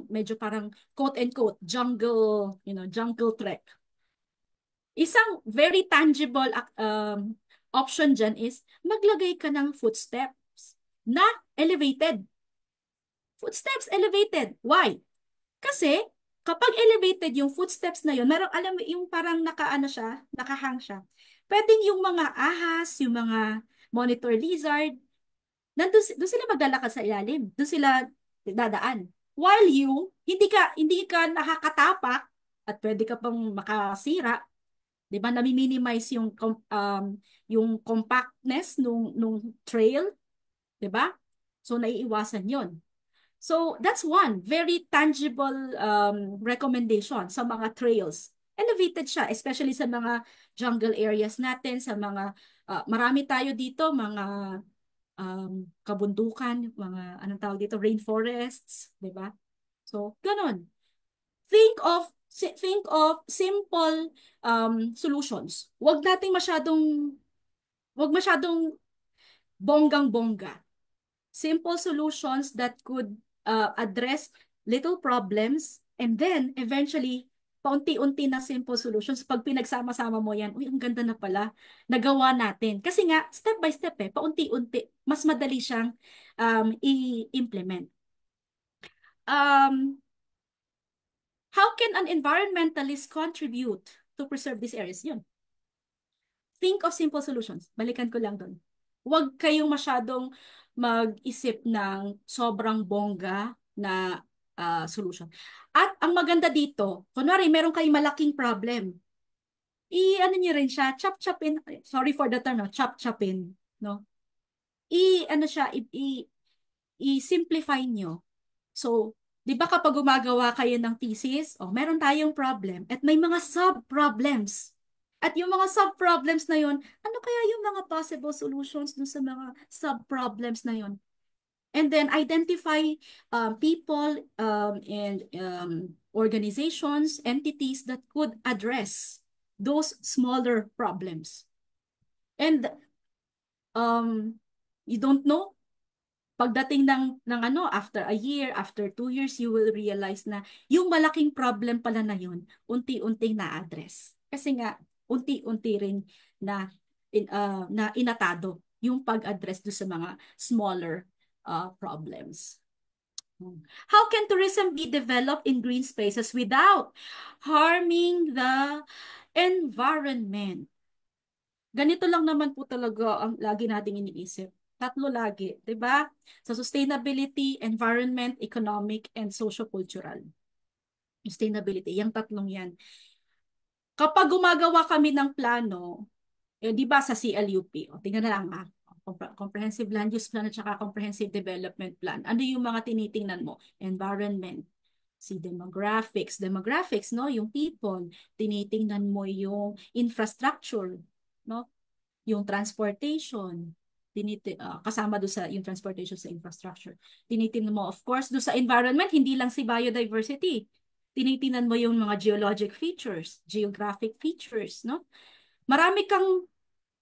medyo parang quote and quote, jungle, jungle trek. Isang very tangible option dyan is maglagay ka ng footsteps na elevated. Footsteps elevated. Why? Kasi kapag elevated yung footsteps na yun, meron, alam mo, yung parang nakaano siya, nakahang siya. Pwedeng yung mga ahas, yung mga monitor lizard, doon sila maglalakad sa ilalim. Doon sila dadaan. While you, hindi ka nakakatapak at pwede ka pang makasira, 'di ba? Nami-minimize yung compactness nung trail, 'di ba? So naiiwasan 'yon. So that's one very tangible recommendation sa mga trails. Elevated siya, especially sa mga jungle areas natin, sa mga marami tayo dito, mga kabundukan, mga anong tawag dito, rainforests, 'di ba? So, ganun. Think of simple solutions. Wag masyadong bonggang-bongga. Simple solutions that could address little problems, and then eventually paunti-unti na simple solutions. Pag pinagsama-sama mo yan, uy, ang ganda na pala, nagawa natin. Kasi nga, step by step paunti-unti, mas madali siyang i-implement. Um, how can an environmentalist contribute to preserve these areas? Yun. Think of simple solutions. Balikan ko lang doon. Huwag kayong masyadong mag-isip ng sobrang bongga na solution. At ang maganda dito, kunwari meron kayong malaking problem, ano niyo rin siya, chop-chopin, sorry for the term, no? Chop-chopin, no? Ano siya, i-simplify nyo. So, di ba kapag gumagawa kayo ng thesis, meron tayong problem at may mga sub-problems. At yung mga sub-problems na yon, ano kaya yung mga possible solutions dun sa mga sub-problems na yon? And then identify people and organizations, entities that could address those smaller problems. And you don't know, pagdating ng after a year, after 2 years, you will realize na yung malaking problem pala na yun, unti-unting na-address. Kasi nga, unti-unti rin na inatado yung pag-address do sa mga smaller problems. How can tourism be developed in green spaces without harming the environment? Ganito lang naman po talaga ang lagi nating iniisip. Tatlo lagi, 'di ba? Sa sustainability, environment, economic, and socio-cultural. Sustainability, yung tatlong yan. Kapag gumagawa kami ng plano, di ba sa CLUP, tingnan na lang Comprehensive Land Use Plan at saka Comprehensive Development Plan. Ano yung mga tinitingnan mo? Environment, si demographics. Demographics, no? Yung people. Tinitingnan mo yung infrastructure, no? Yung transportation. Kasama doon sa yung transportation sa infrastructure. Tinitingnan mo, of course, doon sa environment, hindi lang si biodiversity. Tinitingnan mo yung mga geologic features, geographic features, no? Marami kang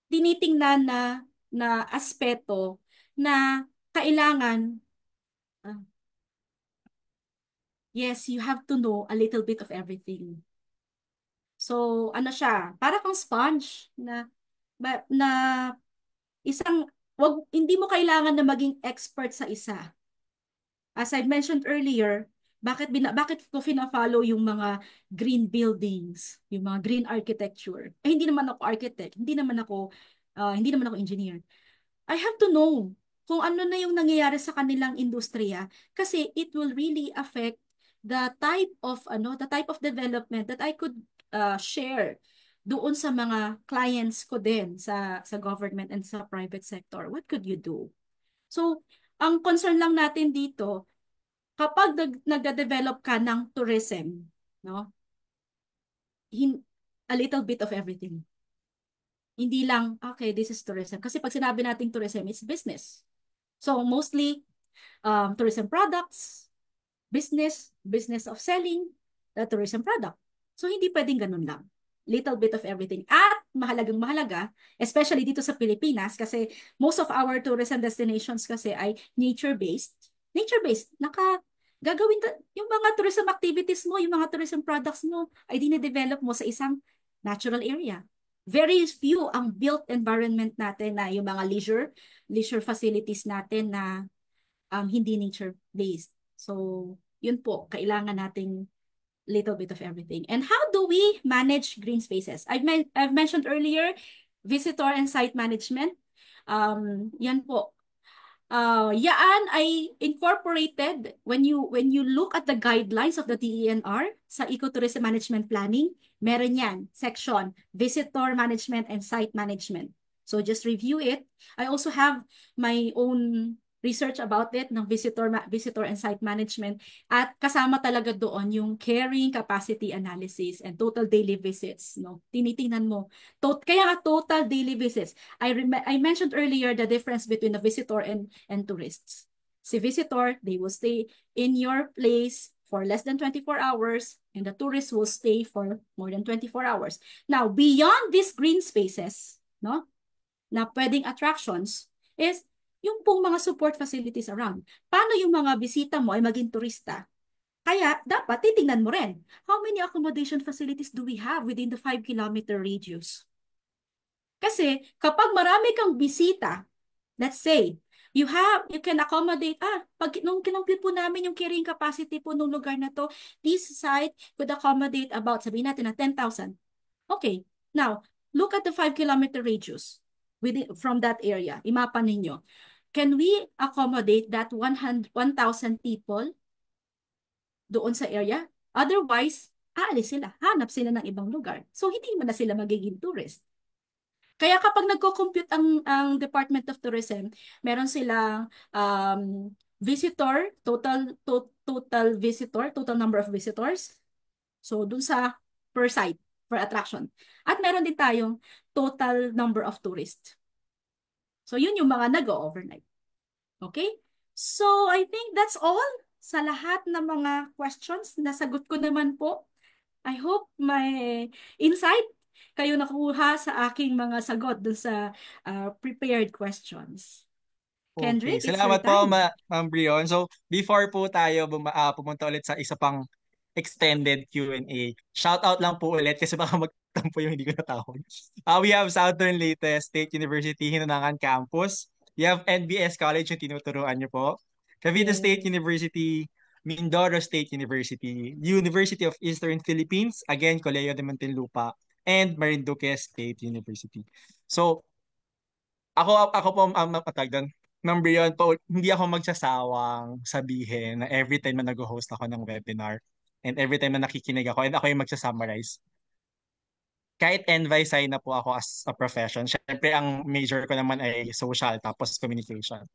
tinitingnan na aspeto na kailangan, yes, you have to know a little bit of everything. So, ano siya, para kang sponge na hindi mo kailangan na maging expert sa isa. As I mentioned earlier, bakit ko fina-follow yung mga green buildings, yung mga green architecture? Hindi naman ako architect, hindi naman ako engineer. I have to know kung ano na yung nangyayari sa kanilang industriya kasi it will really affect the type of development that I could share doon sa mga clients ko din sa government and sa private sector. What could you do? So, ang concern lang natin dito, kapag nagde-develop ka ng tourism, no? A little bit of everything. Hindi lang, okay, this is tourism. Kasi pag sinabi nating tourism, it's business. So, mostly tourism products, business of selling the tourism product. So, hindi pwedeng ganun lang. Little bit of everything. At mahalagang mahalaga, especially dito sa Pilipinas, kasi most of our tourism destinations kasi ay nature-based. Nature-based. Gagawin yung mga tourism activities mo, yung mga tourism products mo, ay dine-develop mo sa isang natural area. Very few ang built environment natin na yung mga leisure facilities natin na hindi nature-based. So, yun po, kailangan nating little bit of everything. And how do we manage green spaces? I've mentioned earlier, visitor and site management. Yan po. Yaan ay incorporated when you look at the guidelines of the DENR sa Ecotourism Management Planning, meron yan, section, visitor management and site management. So just review it. I also have my own research about it ng visitor and site management at kasama talaga doon yung carrying capacity analysis and total daily visits, no. Tinitingnan mo. Kaya nga total daily visits. I mentioned earlier the difference between a visitor and tourists. Si visitor, they will stay in your place for less than 24 hours and the tourists will stay for more than 24 hours. Now, beyond these green spaces, no, na pwedeng attractions is yung pong mga support facilities around. Paano yung mga bisita mo ay maging turista? Kaya dapat titingnan mo rin, how many accommodation facilities do we have within the 5-kilometer radius? Kasi kapag marami kang bisita, let's say, you can accommodate, nung kinompute po namin yung carrying capacity po nung lugar na to, this site could accommodate about, sabihin natin na 10,000. Okay, now, look at the 5-kilometer radius from that area. Imapa ninyo. Can we accommodate that 1,000 people doon sa area? Otherwise, aalis sila. Hanap sila ng ibang lugar. So, hindi man na sila magiging tourist. Kaya kapag nagko-compute ang Department of Tourism, meron silang visitor, total number of visitors. So, dun sa per site, per attraction. At meron din tayong total number of tourists. So, yun yung mga nag-overnight. Okay? So, I think that's all sa lahat ng mga questions. Nasagot ko naman po. I hope may insight kayo nakuha sa aking mga sagot dun sa prepared questions. Okay, Kendrick, it's your salamat po, time. Ma'am Brion. So, before po tayo pumunta ulit sa isa pang extended Q&A, shout out lang po ulit kasi baka magtampo yung hindi ko natawag. We have Southern Leyte State University, Hinunangan Campus. We have NBS College yung tinuturuan niyo po. Cavite State Yes. University, Mindoro State University, University of Eastern Philippines, again, Colegio de Muntinlupa, and Marinduque State University. So, ako po ang matag doon. Number yun po, hindi ako magsasawang sabihin na every time na nag-host ako ng webinar and every time na nakikinig ako and ako yung magsa-summarize. Kahit NVICI na po ako as a profession, syempre ang major ko naman ay social tapos communication.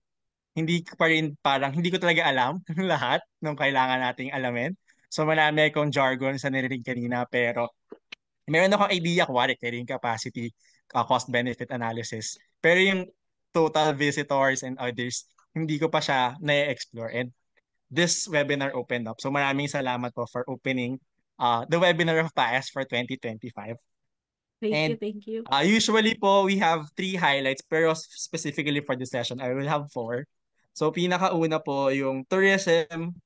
Hindi ko pa rin parang, hindi ko talaga alam lahat ng kailangan nating alamin. So marami akong jargon sa narinig kanina pero meron akong idea, kuwari, carrying capacity, cost-benefit analysis. Pero yung total visitors and others, hindi ko pa siya na-explore. And this webinar opened up. So maraming salamat po for opening the webinar of PAES for 2025. Thank you, And thank you. usually po, we have 3 highlights, pero specifically for this session, I will have 4. So pinakauna po yung tourism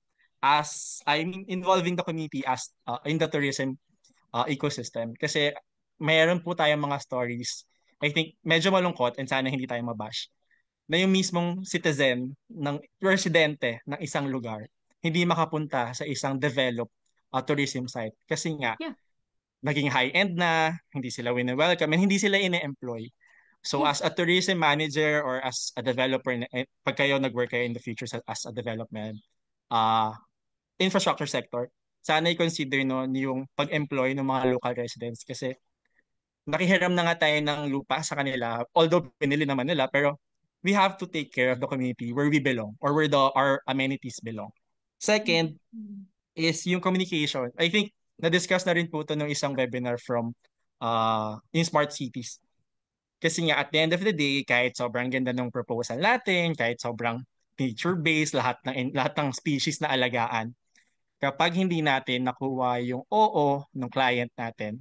involving the community as in the tourism ecosystem. Kasi mayroon po tayong mga stories, I think medyo malungkot and sana hindi tayo mabash, na yung mismong citizen ng residente ng isang lugar hindi makapunta sa isang developed tourism site kasi nga Yeah. naging high-end na, hindi sila wini-welcome, and hindi sila ine-employ. So Yeah. as a tourism manager or as a developer, pag kayo nag-work kayo in the future as a development uh, infrastructure sector, sana i-consider no yung pag-employ ng mga local residents kasi nakihiram na nga tayo ng lupa sa kanila, although pinili naman nila, pero we have to take care of the community where we belong or where our amenities belong. Second Mm. is yung communication. I think na-discuss na rin po ito ng isang webinar from in smart cities. Kasi nga at the end of the day, kahit sobrang ganda ng proposal natin, kahit sobrang nature-based, lahat ng species na alagaan, kapag hindi natin nakuha yung oo ng client natin,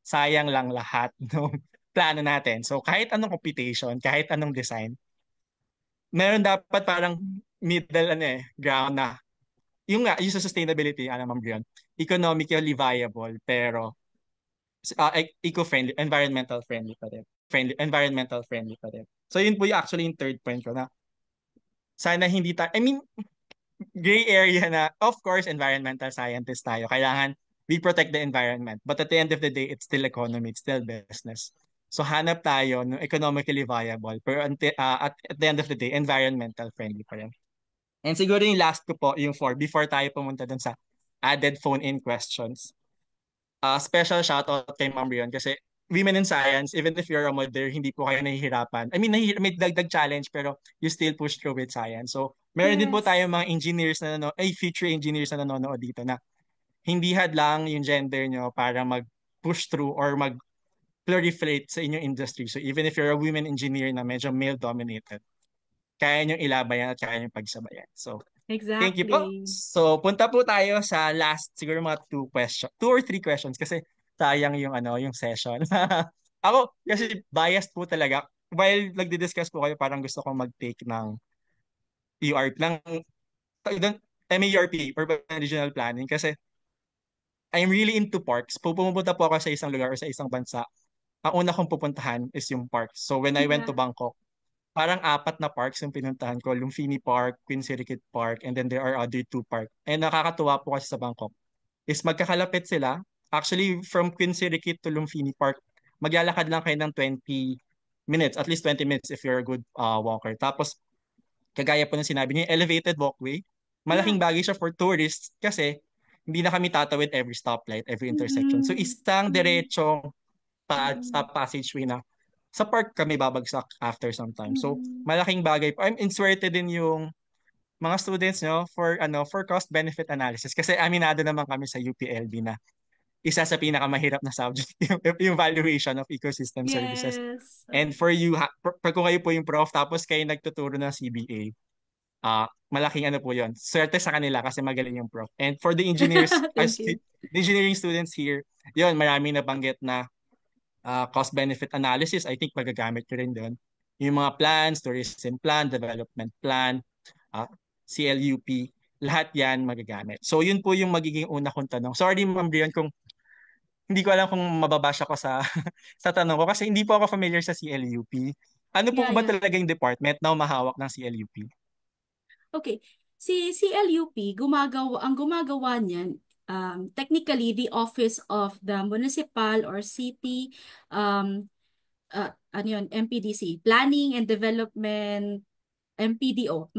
sayang lang lahat ng plano natin. So kahit anong computation, kahit anong design, meron dapat parang middle ground na yung nga, yung sa sustainability, Ma'am Brion, economically viable pero eco-friendly, environmental friendly pa rin. Environmental friendly pa rin. So yun po yung actually yung third point ko na sana hindi I mean, gray area na, of course, environmental scientist tayo. Kailangan we protect the environment. But at the end of the day, it's still economy, it's still business. So hanap tayo ng economically viable pero at the end of the day, environmental friendly pa rin. And siguro yung last ko po, yung four, before tayo pumunta dun sa added phone-in questions. Special shoutout kay Ma'am Rion kasi women in science, even if you're a mother, hindi po kayo nahihirapan. I mean, may dagdag challenge pero you still push through with science. So, meron din po tayong Yes. mga engineers future engineers na nanonood dito na hindi hadlang yung gender nyo para mag-push through or mag-proliferate sa inyong industry. So, even if you're a women engineer na medyo male-dominated, kaya nyo ilaban yan at kaya nyo pagsabayan. So, thank you po. Exactly. So, punta po tayo sa last, siguro mga two or three questions kasi sayang yung yung session. Ako, kasi biased po talaga. While nagdi-discuss po kayo, parang gusto kong mag-take ng URP, ng MERP, Urban Regional Planning, kasi I'm really into parks. Pupunta po ako sa isang lugar o sa isang bansa. Ang una kong pupuntahan is yung parks. So, when I went to Yeah. Bangkok, parang apat na parks yung pinuntahan ko. Lumpini Park, Queen Sirikit Park, and then there are other two park. And nakakatuwa po kasi sa Bangkok is magkakalapit sila. Actually, from Queen Sirikit to Lumpini Park, maglalakad lang kayo ng 20 minutes, at least 20 minutes if you're a good walker. Tapos, kagaya po ng sinabi niyo, elevated walkway, Yeah. malaking bagay siya for tourists kasi hindi na kami tatawid every stoplight, every intersection. So, Mm-mm. isang Mm-mm. diretsong Mm-mm. passageway na sa park kami babagsak after some time. So, Mm-mm. malaking bagay po. I'm inswerted din yung mga students nyo for for cost benefit analysis kasi aminado naman kami sa UPLB na isa sa pinakamahirap na subject yung valuation of ecosystem services. Yes. And for you, kung kayo po yung prof tapos kayo nagtuturo ng CBA, malaking po yun. Swerte sa kanila kasi magaling yung prof. And for the engineers, Thank you. the engineering students here, yun, maraming nabanggit na cost-benefit analysis, I think magagamit ko rin doon. Yung mga plans, tourism plan, development plan, uh, CLUP, lahat yan magagamit. So yun po yung magiging una kong tanong. Sorry Ma'am Brian kung hindi ko alam kung mababash ako sa sa tanong ko kasi hindi po ako familiar sa CLUP. Ano po Yeah, ba yeah. talaga yung department na umahawak ng CLUP? Okay. Si CLUP, ang gumagawa niyan, technically, the Office of the Municipal or City, ano yun, MPDC, Planning and Development, MPDO,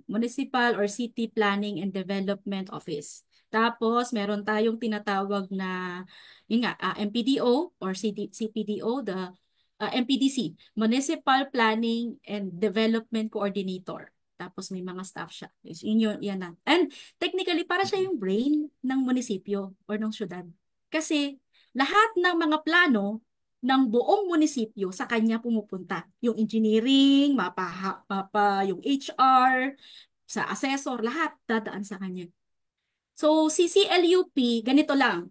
Municipal or City Planning and Development Office. Tapos, meron tayong tinatawag na, yun nga, MPDO or CPDO, the MPDC, Municipal Planning and Development Coordinator. Tapos may mga staff siya. Yun, yan na. And technically, para siya yung brain ng munisipyo or ng syudad. Kasi lahat ng mga plano ng buong munisipyo sa kanya pumupunta. Yung engineering, yung HR, sa assessor, lahat dadaan sa kanya. So, si CLUP, ganito lang.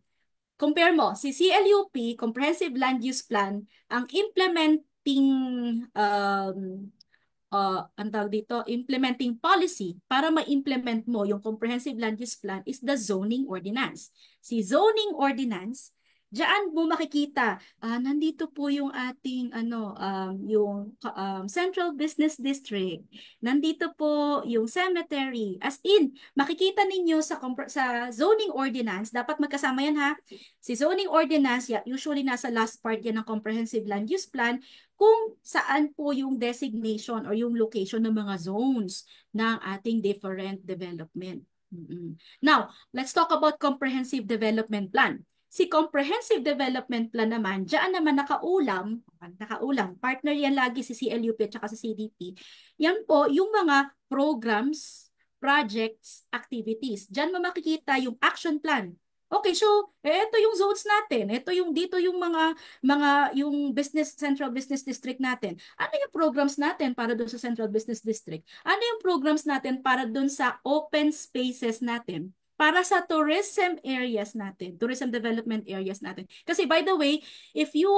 Compare mo, si CLUP, Comprehensive Land Use Plan, ang implementing ang tawag dito, implementing policy para ma-implement mo yung Comprehensive Land Use Plan is the Zoning Ordinance. Si Zoning Ordinance, Diyan mo makikita, nandito po yung ating yung Central Business District. Nandito po yung cemetery. As in, makikita ninyo sa zoning ordinance, dapat magkasama yan ha. Si zoning ordinance, usually nasa last part yan ng comprehensive land use plan, kung saan po yung designation or yung location ng mga zones ng ating different development. Now, let's talk about comprehensive development plan. Si Comprehensive Development Plan naman, diyan naman nakaulam, partner yan lagi si CLUP at saka si CDP. Yan po yung mga programs, projects, activities. Diyan mo makikita yung action plan. Okay, so ito yung zones natin. Ito yung dito yung yung Central Business District natin. Ano yung programs natin para doon sa Central Business District? Ano yung programs natin para doon sa open spaces natin? Para sa tourism areas natin, tourism development areas natin. Kasi by the way, if you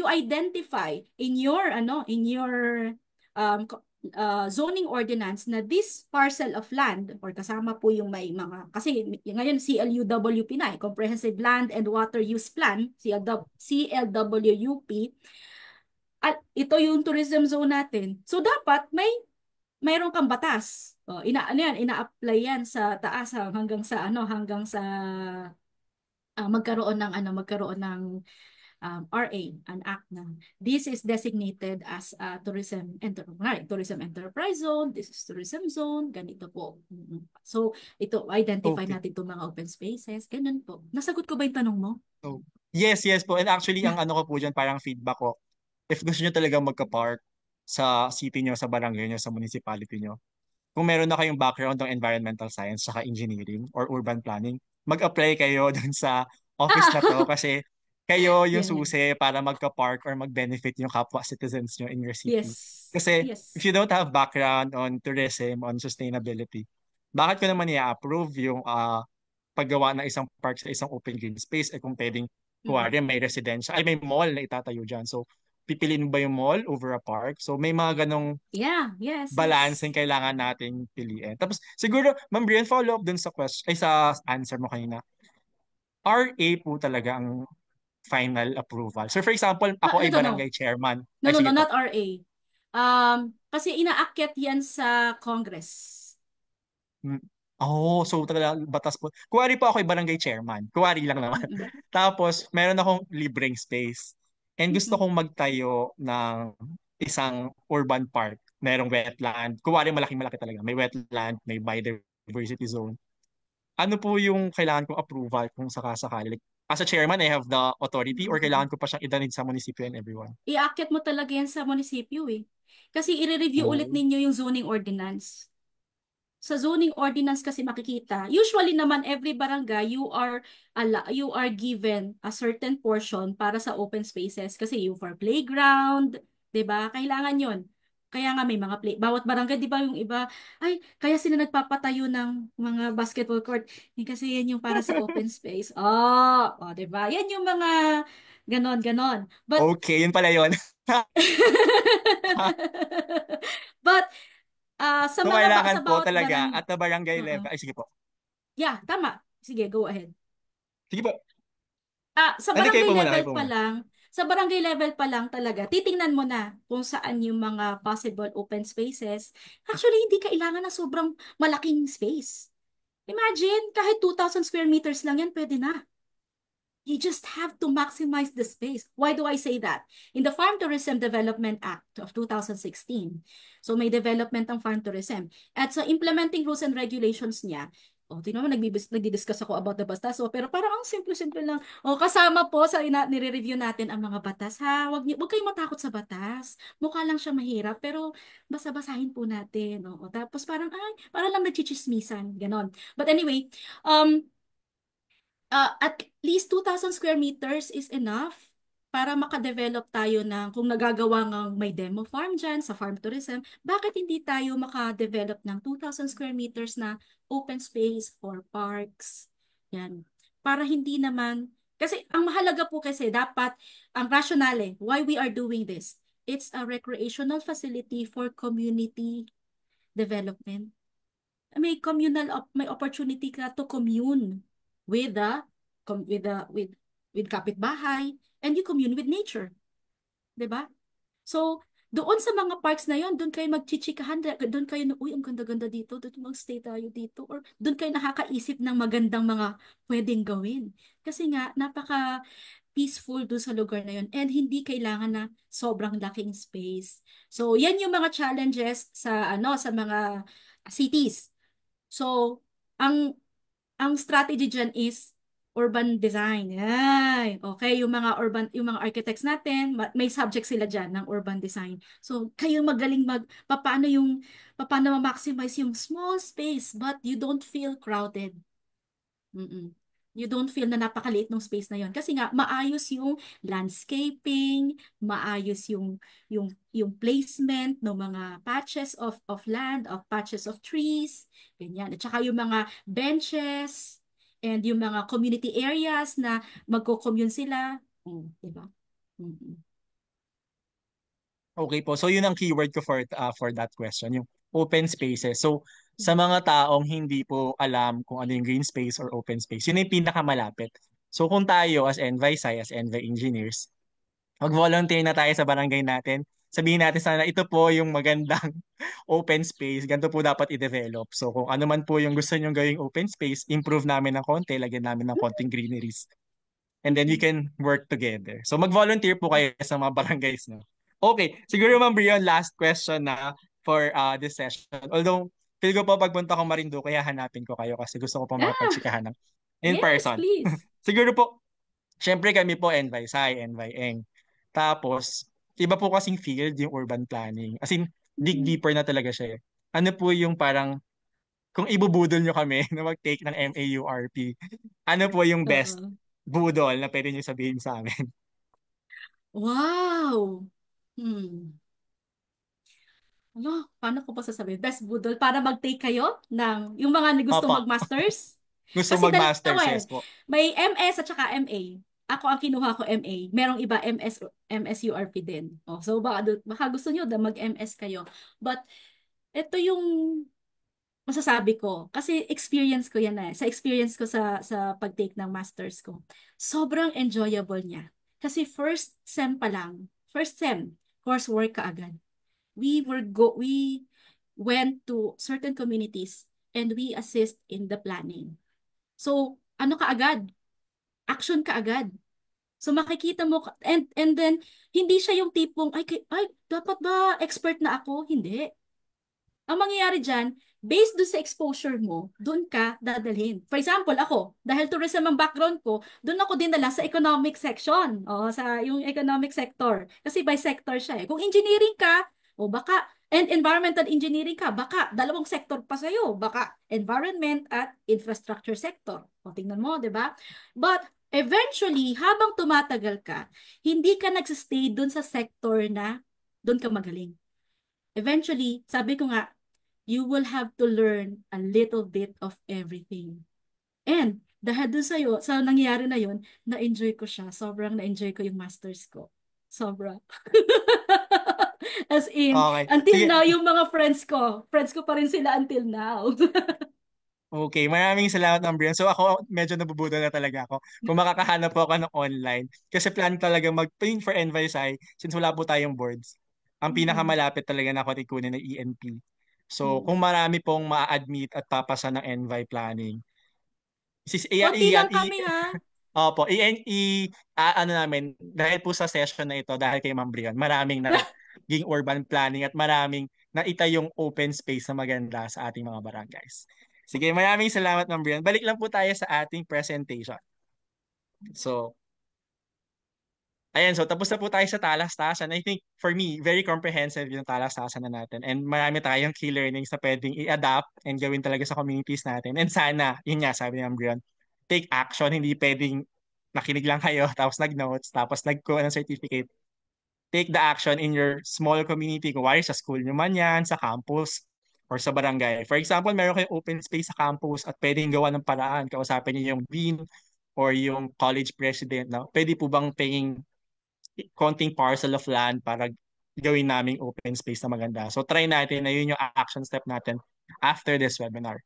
identify in your um, zoning ordinance na this parcel of land or kasama po yung may mga kasi ngayon CLUWP na Comprehensive Land and Water Use Plan, CLWUP, at ito yung tourism zone natin. So dapat mayroon kang batas. Ano yan, ina-apply yan sa taas hanggang sa magkaroon ng RA, an act na this is designated as a tourism enterprise zone, this is tourism zone, ganito po. So, ito, identify Okay. natin itong mga open spaces, ganun po. Nasagot ko ba yung tanong mo? So, yes, yes po. And actually, ang ano ko po dyan, parang feedback ko, if gusto nyo talaga magka-park sa city nyo, sa barangay nyo, sa municipality nyo, kung meron na kayong background ng environmental science saka engineering or urban planning, mag-apply kayo dun sa office na to Ah, kasi kayo yung yeah, yeah. susi para magka-park or mag-benefit yung kapwa citizens nyo in your city. Yes, Kasi if yes. you don't have background on tourism, on sustainability, bakit ko naman i-approve yung paggawa ng isang park sa isang open green space kung pwedeng Mm-mm. kuwari may residential, ay may mall na itatayo dyan. So, pipiliin mo ba yung mall over a park? So, may mga ganong Yeah, yes, balance yung yes. kailangan nating piliin. Tapos siguro, Ma'am Brian, follow up dun sa question, ay sa answer mo kanina. RA po talaga ang final approval. So for example, No, ako no, ay no, no. barangay chairman. No, Ay no, no, sige po. not RA. Kasi inaakyat yan sa Congress. Mm. Oh, so talaga batas po. Kuwari po ako ay barangay chairman. Kuwari lang naman. Mm-mm. Tapos meron akong libreng space. And gusto Mm-mm. kong magtayo ng isang urban park. Merong wetland. Kuwari malaking-malaki talaga. May wetland, may biodiversity zone. Ano po yung kailangan kong approval kung sakasakali? Like, as a chairman, I have the authority or Mm-mm. kailangan ko pa siyang idanin sa munisipyo and everyone? Iakyat mo talaga yan sa munisipyo eh. Kasi i-review ulit Oh. ninyo yung zoning ordinance. Sa zoning ordinance kasi makikita, usually naman every barangay you are given a certain portion para sa open spaces kasi yung for playground, 'di ba? Kailangan 'yon. Kaya nga may mga bawat barangay 'di ba yung iba ay kaya sila nagpapatayo ng mga basketball court kasi yan yung para sa open space. Oh, 'di ba? Yan yung mga ganon. But Okay, yun pala yun. but sa So, sa kailangan po bawat talaga barangay. at the barangay level. Oo. Ay, sige po. Yeah, tama. Sige, go ahead. Sige po. Sa Hindi, kayo barangay po muna, level kayo po pa muna. lang, sa barangay level pa lang talaga, titingnan mo na kung saan yung mga possible open spaces. Actually, hindi kailangan na sobrang malaking space. Imagine, kahit 2,000 square meters lang yan, pwede na. You just have to maximize the space. Why do I say that? In the Farm Tourism Development Act of 2016, so may development ng farm tourism. At sa implementing rules and regulations niya, tingnan mo, nagdi-discuss ako about the batas. Pero parang ang simple-simple lang. Kasama po sa nire-review natin ang mga batas. Ha, wag kayong matakot sa batas. Mukha lang siya mahirap, pero basa-basahin po natin. Tapos parang lang nagchichismisan. Ganon. But anyway, at least 2,000 square meters is enough para makadevelop tayo ng kung nagagawa ng may demo farm dyan sa farm tourism, bakit hindi tayo makadevelop ng 2,000 square meters na open space for parks? Yan. Para hindi naman, kasi ang mahalaga po kasi dapat, ang rationale, why we are doing this, it's a recreational facility for community development. May opportunity ka to commune with the with with kapitbahay, and you commune with nature. 'Di ba? So, doon sa mga parks na yon, doon kayo magchichikahan, doon kayo na, uy, ang ganda-ganda dito, doon magstay tayo dito, or doon kayo nakakaisip ng magandang mga pwedeng gawin. Kasi nga, napaka peaceful doon sa lugar na yon, and hindi kailangan na sobrang laking space. So, yan yung mga challenges sa sa mga cities. So, ang ang strategy dyan is urban design. Ay, okay, yung mga architects natin, may subject sila diyan ng urban design. So, kayo magaling paano ma-maximize yung small space but you don't feel crowded. Mm-mm. You don't feel na napakaliit ng space na yon kasi nga maayos yung landscaping, maayos yung placement ng mga patches of land, of patches of trees, ganyan. At saka yung mga benches and yung mga community areas na magko-commune sila. Di ba? Mm-mm. Okay po. So yun ang keyword ko for that question, yung open spaces. So sa mga taong hindi po alam kung ano yung green space or open space, yun yung pinakamalapit. So kung tayo as NVISI, as NVI engineers, mag-volunteer na tayo sa barangay natin, sabihin natin sana ito po yung magandang open space, ganito po dapat i-develop. So kung ano man po yung gusto nyong gawing open space, improve namin ng konti, lagyan namin ng konting greeneries, and then we can work together. So mag-volunteer po kayo sa mga barangays, no? Okay, siguro Ma'am Brion, last question na for this session. Although, feel ko po pagpunta ko Marinduque, kaya hanapin ko kayo kasi gusto ko po Ah, makapagtsikahan ng in yes, person. please. Siguro po, syempre kami po NVISI, NVIEng. Tapos, iba po kasing field yung urban planning. As in, dig Mm-mm. deeper na talaga siya eh. Ano po yung parang, kung ibubudol nyo kami na mag-take ng MAURP, ano po yung best Oo. budol na pwede nyo sabihin sa amin? Wow. Hmm. Ano, paano ko pa sasabihin? Best budol para mag-take kayo ng yung mga gusto Opo, mag-masters. gusto Kasi dalawa mag-masters, eh. yes po. May MS at saka MA. Ako ang kinuha ko MA. Merong iba MSURP din. Oh, so baka gusto niyo mag-MS kayo. But ito yung masasabi ko kasi experience ko yan eh. Sa experience ko sa pag-take ng masters ko. Sobrang enjoyable niya. Kasi first sem, coursework ka agad. We went to certain communities and we assist in the planning. So, ano ka agad? Action ka agad. So makikita mo and then hindi siya yung tipong ay dapat ba expert na ako? Hindi. Ang mangyayari dyan, based doon sa exposure mo, doon ka dadalhin. For example, ako, dahil tourism ang background ko, doon ako dinala sa economic section, o sa yung economic sector. Kasi by sector siya eh. Kung engineering ka, o baka, and environmental engineering ka, baka dalawang sector pa sa'yo. Baka environment at infrastructure sector. O tingnan mo, di ba? But eventually, habang tumatagal ka, hindi ka nagsistay doon sa sector na doon ka magaling. Eventually, sabi ko nga, you will have to learn a little bit of everything. And dahil doon sa'yo, sa nangyari na yun, na-enjoy ko siya. Sobrang na-enjoy ko yung masters ko. Sobra. As in, Okay. until Sige. now, yung mga friends ko pa rin sila until now. Okay, maraming salamat, Ma'am Brian. So ako, medyo nabubudol na talaga ako. Kung makakahanap po ako ng online. Kasi plan talaga mag-pay for NVISI since wala po tayong boards. Ang Mm, pinakamalapit talaga na ako kunin ng ENP. So mm. kung marami pong ma-admit at papasa ng NVI planning, sis, i, Konti i, lang i, kami ha. opo, ano namin, dahil po sa session na ito, dahil kay Ma'am Brian, maraming naging urban planning at maraming naita yung open space na maganda sa ating mga barangays. Sige, maraming salamat, Ma'am Brian. Balik lang po tayo sa ating presentation. So, ayan, so tapos na po tayo sa talastasan. I think for me, very comprehensive yung talastasan na natin. And marami tayong key learnings na pwedeng i-adapt and gawin talaga sa communities natin. And sana, yun nga, sabi ni Ma'am Brian, take action. Hindi pwedeng nakinig lang kayo, tapos nag-notes, tapos nag-kuha ng certificate. Take the action in your small community. Kung wari sa school nyo man yan, sa campus, or sa barangay. For example, meron kayong open space sa campus at pwedeng gawa ng paraan. Kausapin niyo yung dean or yung college president na pwede po bang paying konting parcel of land para gawin naming open space na maganda. So try natin na yun yung action step natin after this webinar.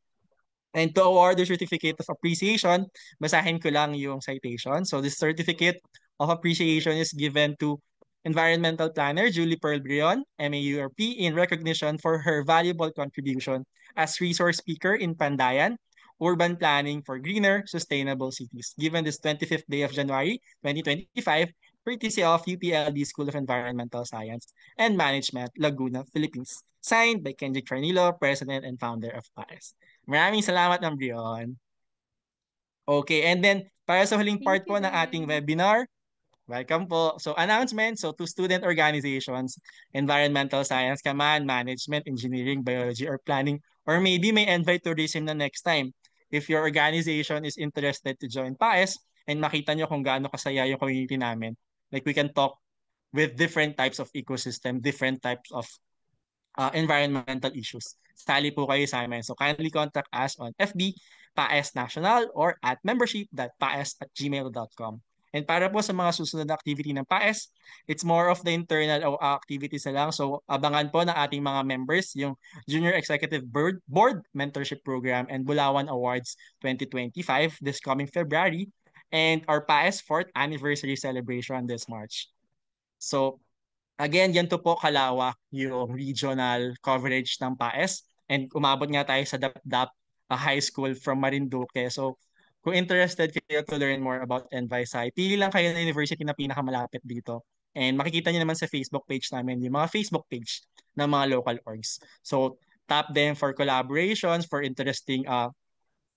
And to award the certificate of appreciation, basahin ko lang yung citation. So this certificate of appreciation is given to Environmental Planner Julie Pearl Brion, MAURP, in recognition for her valuable contribution as resource speaker in Pandayan, urban planning for greener, sustainable cities. Given this 25th day of January 2025, courtesy of UPLD School of Environmental Science and Management, Laguna, Philippines. Signed by Kendrick Farnilo, President and Founder of PAES. Maraming salamat, Ma'am Brion. Okay, and then para sa huling Thank part you po ng ating din. webinar, welcome po. So announcement, so to student organizations, environmental science ka man, management, engineering, biology, or planning, or maybe may invite tourism na next time. If your organization is interested to join PAES and makita nyo kung gaano kasaya yung community namin, like we can talk with different types of ecosystem, different types of environmental issues. Sali po kayo sa amin. So kindly contact us on FB, PAES National, or at membership.paes@gmail.com. And para po sa mga susunod na activity ng PAES, it's more of the internal activities na lang. So abangan po ng ating mga members yung Junior Executive Board Mentorship Program and Bulawan Awards 2025 this coming February and our PAES 4th anniversary celebration this March. So again, yan to po kalawak yung regional coverage ng PAES and umabot nga tayo sa Dapdap High School from Marinduque. So, kung interested kayo to learn more about NVSI, pili lang kayo ng university na pinakamalapit dito. And makikita niyo naman sa Facebook page namin yung mga Facebook page ng mga local orgs. So, tap them for collaborations, for interesting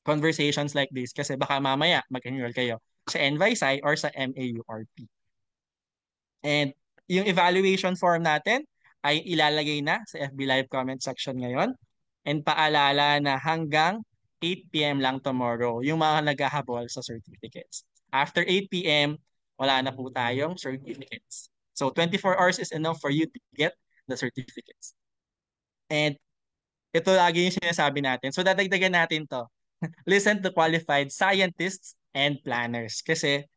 conversations like this kasi baka mamaya mag-enroll kayo sa NVSI or sa MAURP. And yung evaluation form natin ay ilalagay na sa FB Live comment section ngayon. And paalala na hanggang 8 p.m. lang tomorrow yung mga naghahabol sa certificates. After 8 p.m., wala na po tayong certificates. So 24 hours is enough for you to get the certificates. And ito lagi yung sinasabi natin. So dadagdagan natin to. Listen to qualified scientists and planners. Kasi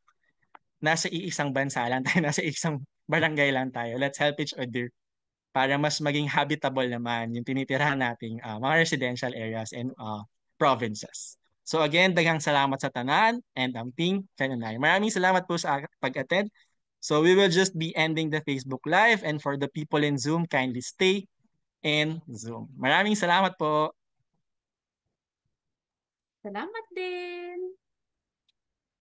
nasa iisang bansa lang tayo, nasa isang barangay lang tayo. Let's help each other para mas maging habitable naman yung tinitirahan nating mga residential areas and provinces. So again, daghang salamat sa tanan and amping kanunay. Maraming salamat po sa pag-attend. So we will just be ending the Facebook Live and for the people in Zoom, kindly stay in Zoom. Maraming salamat po. Salamat din.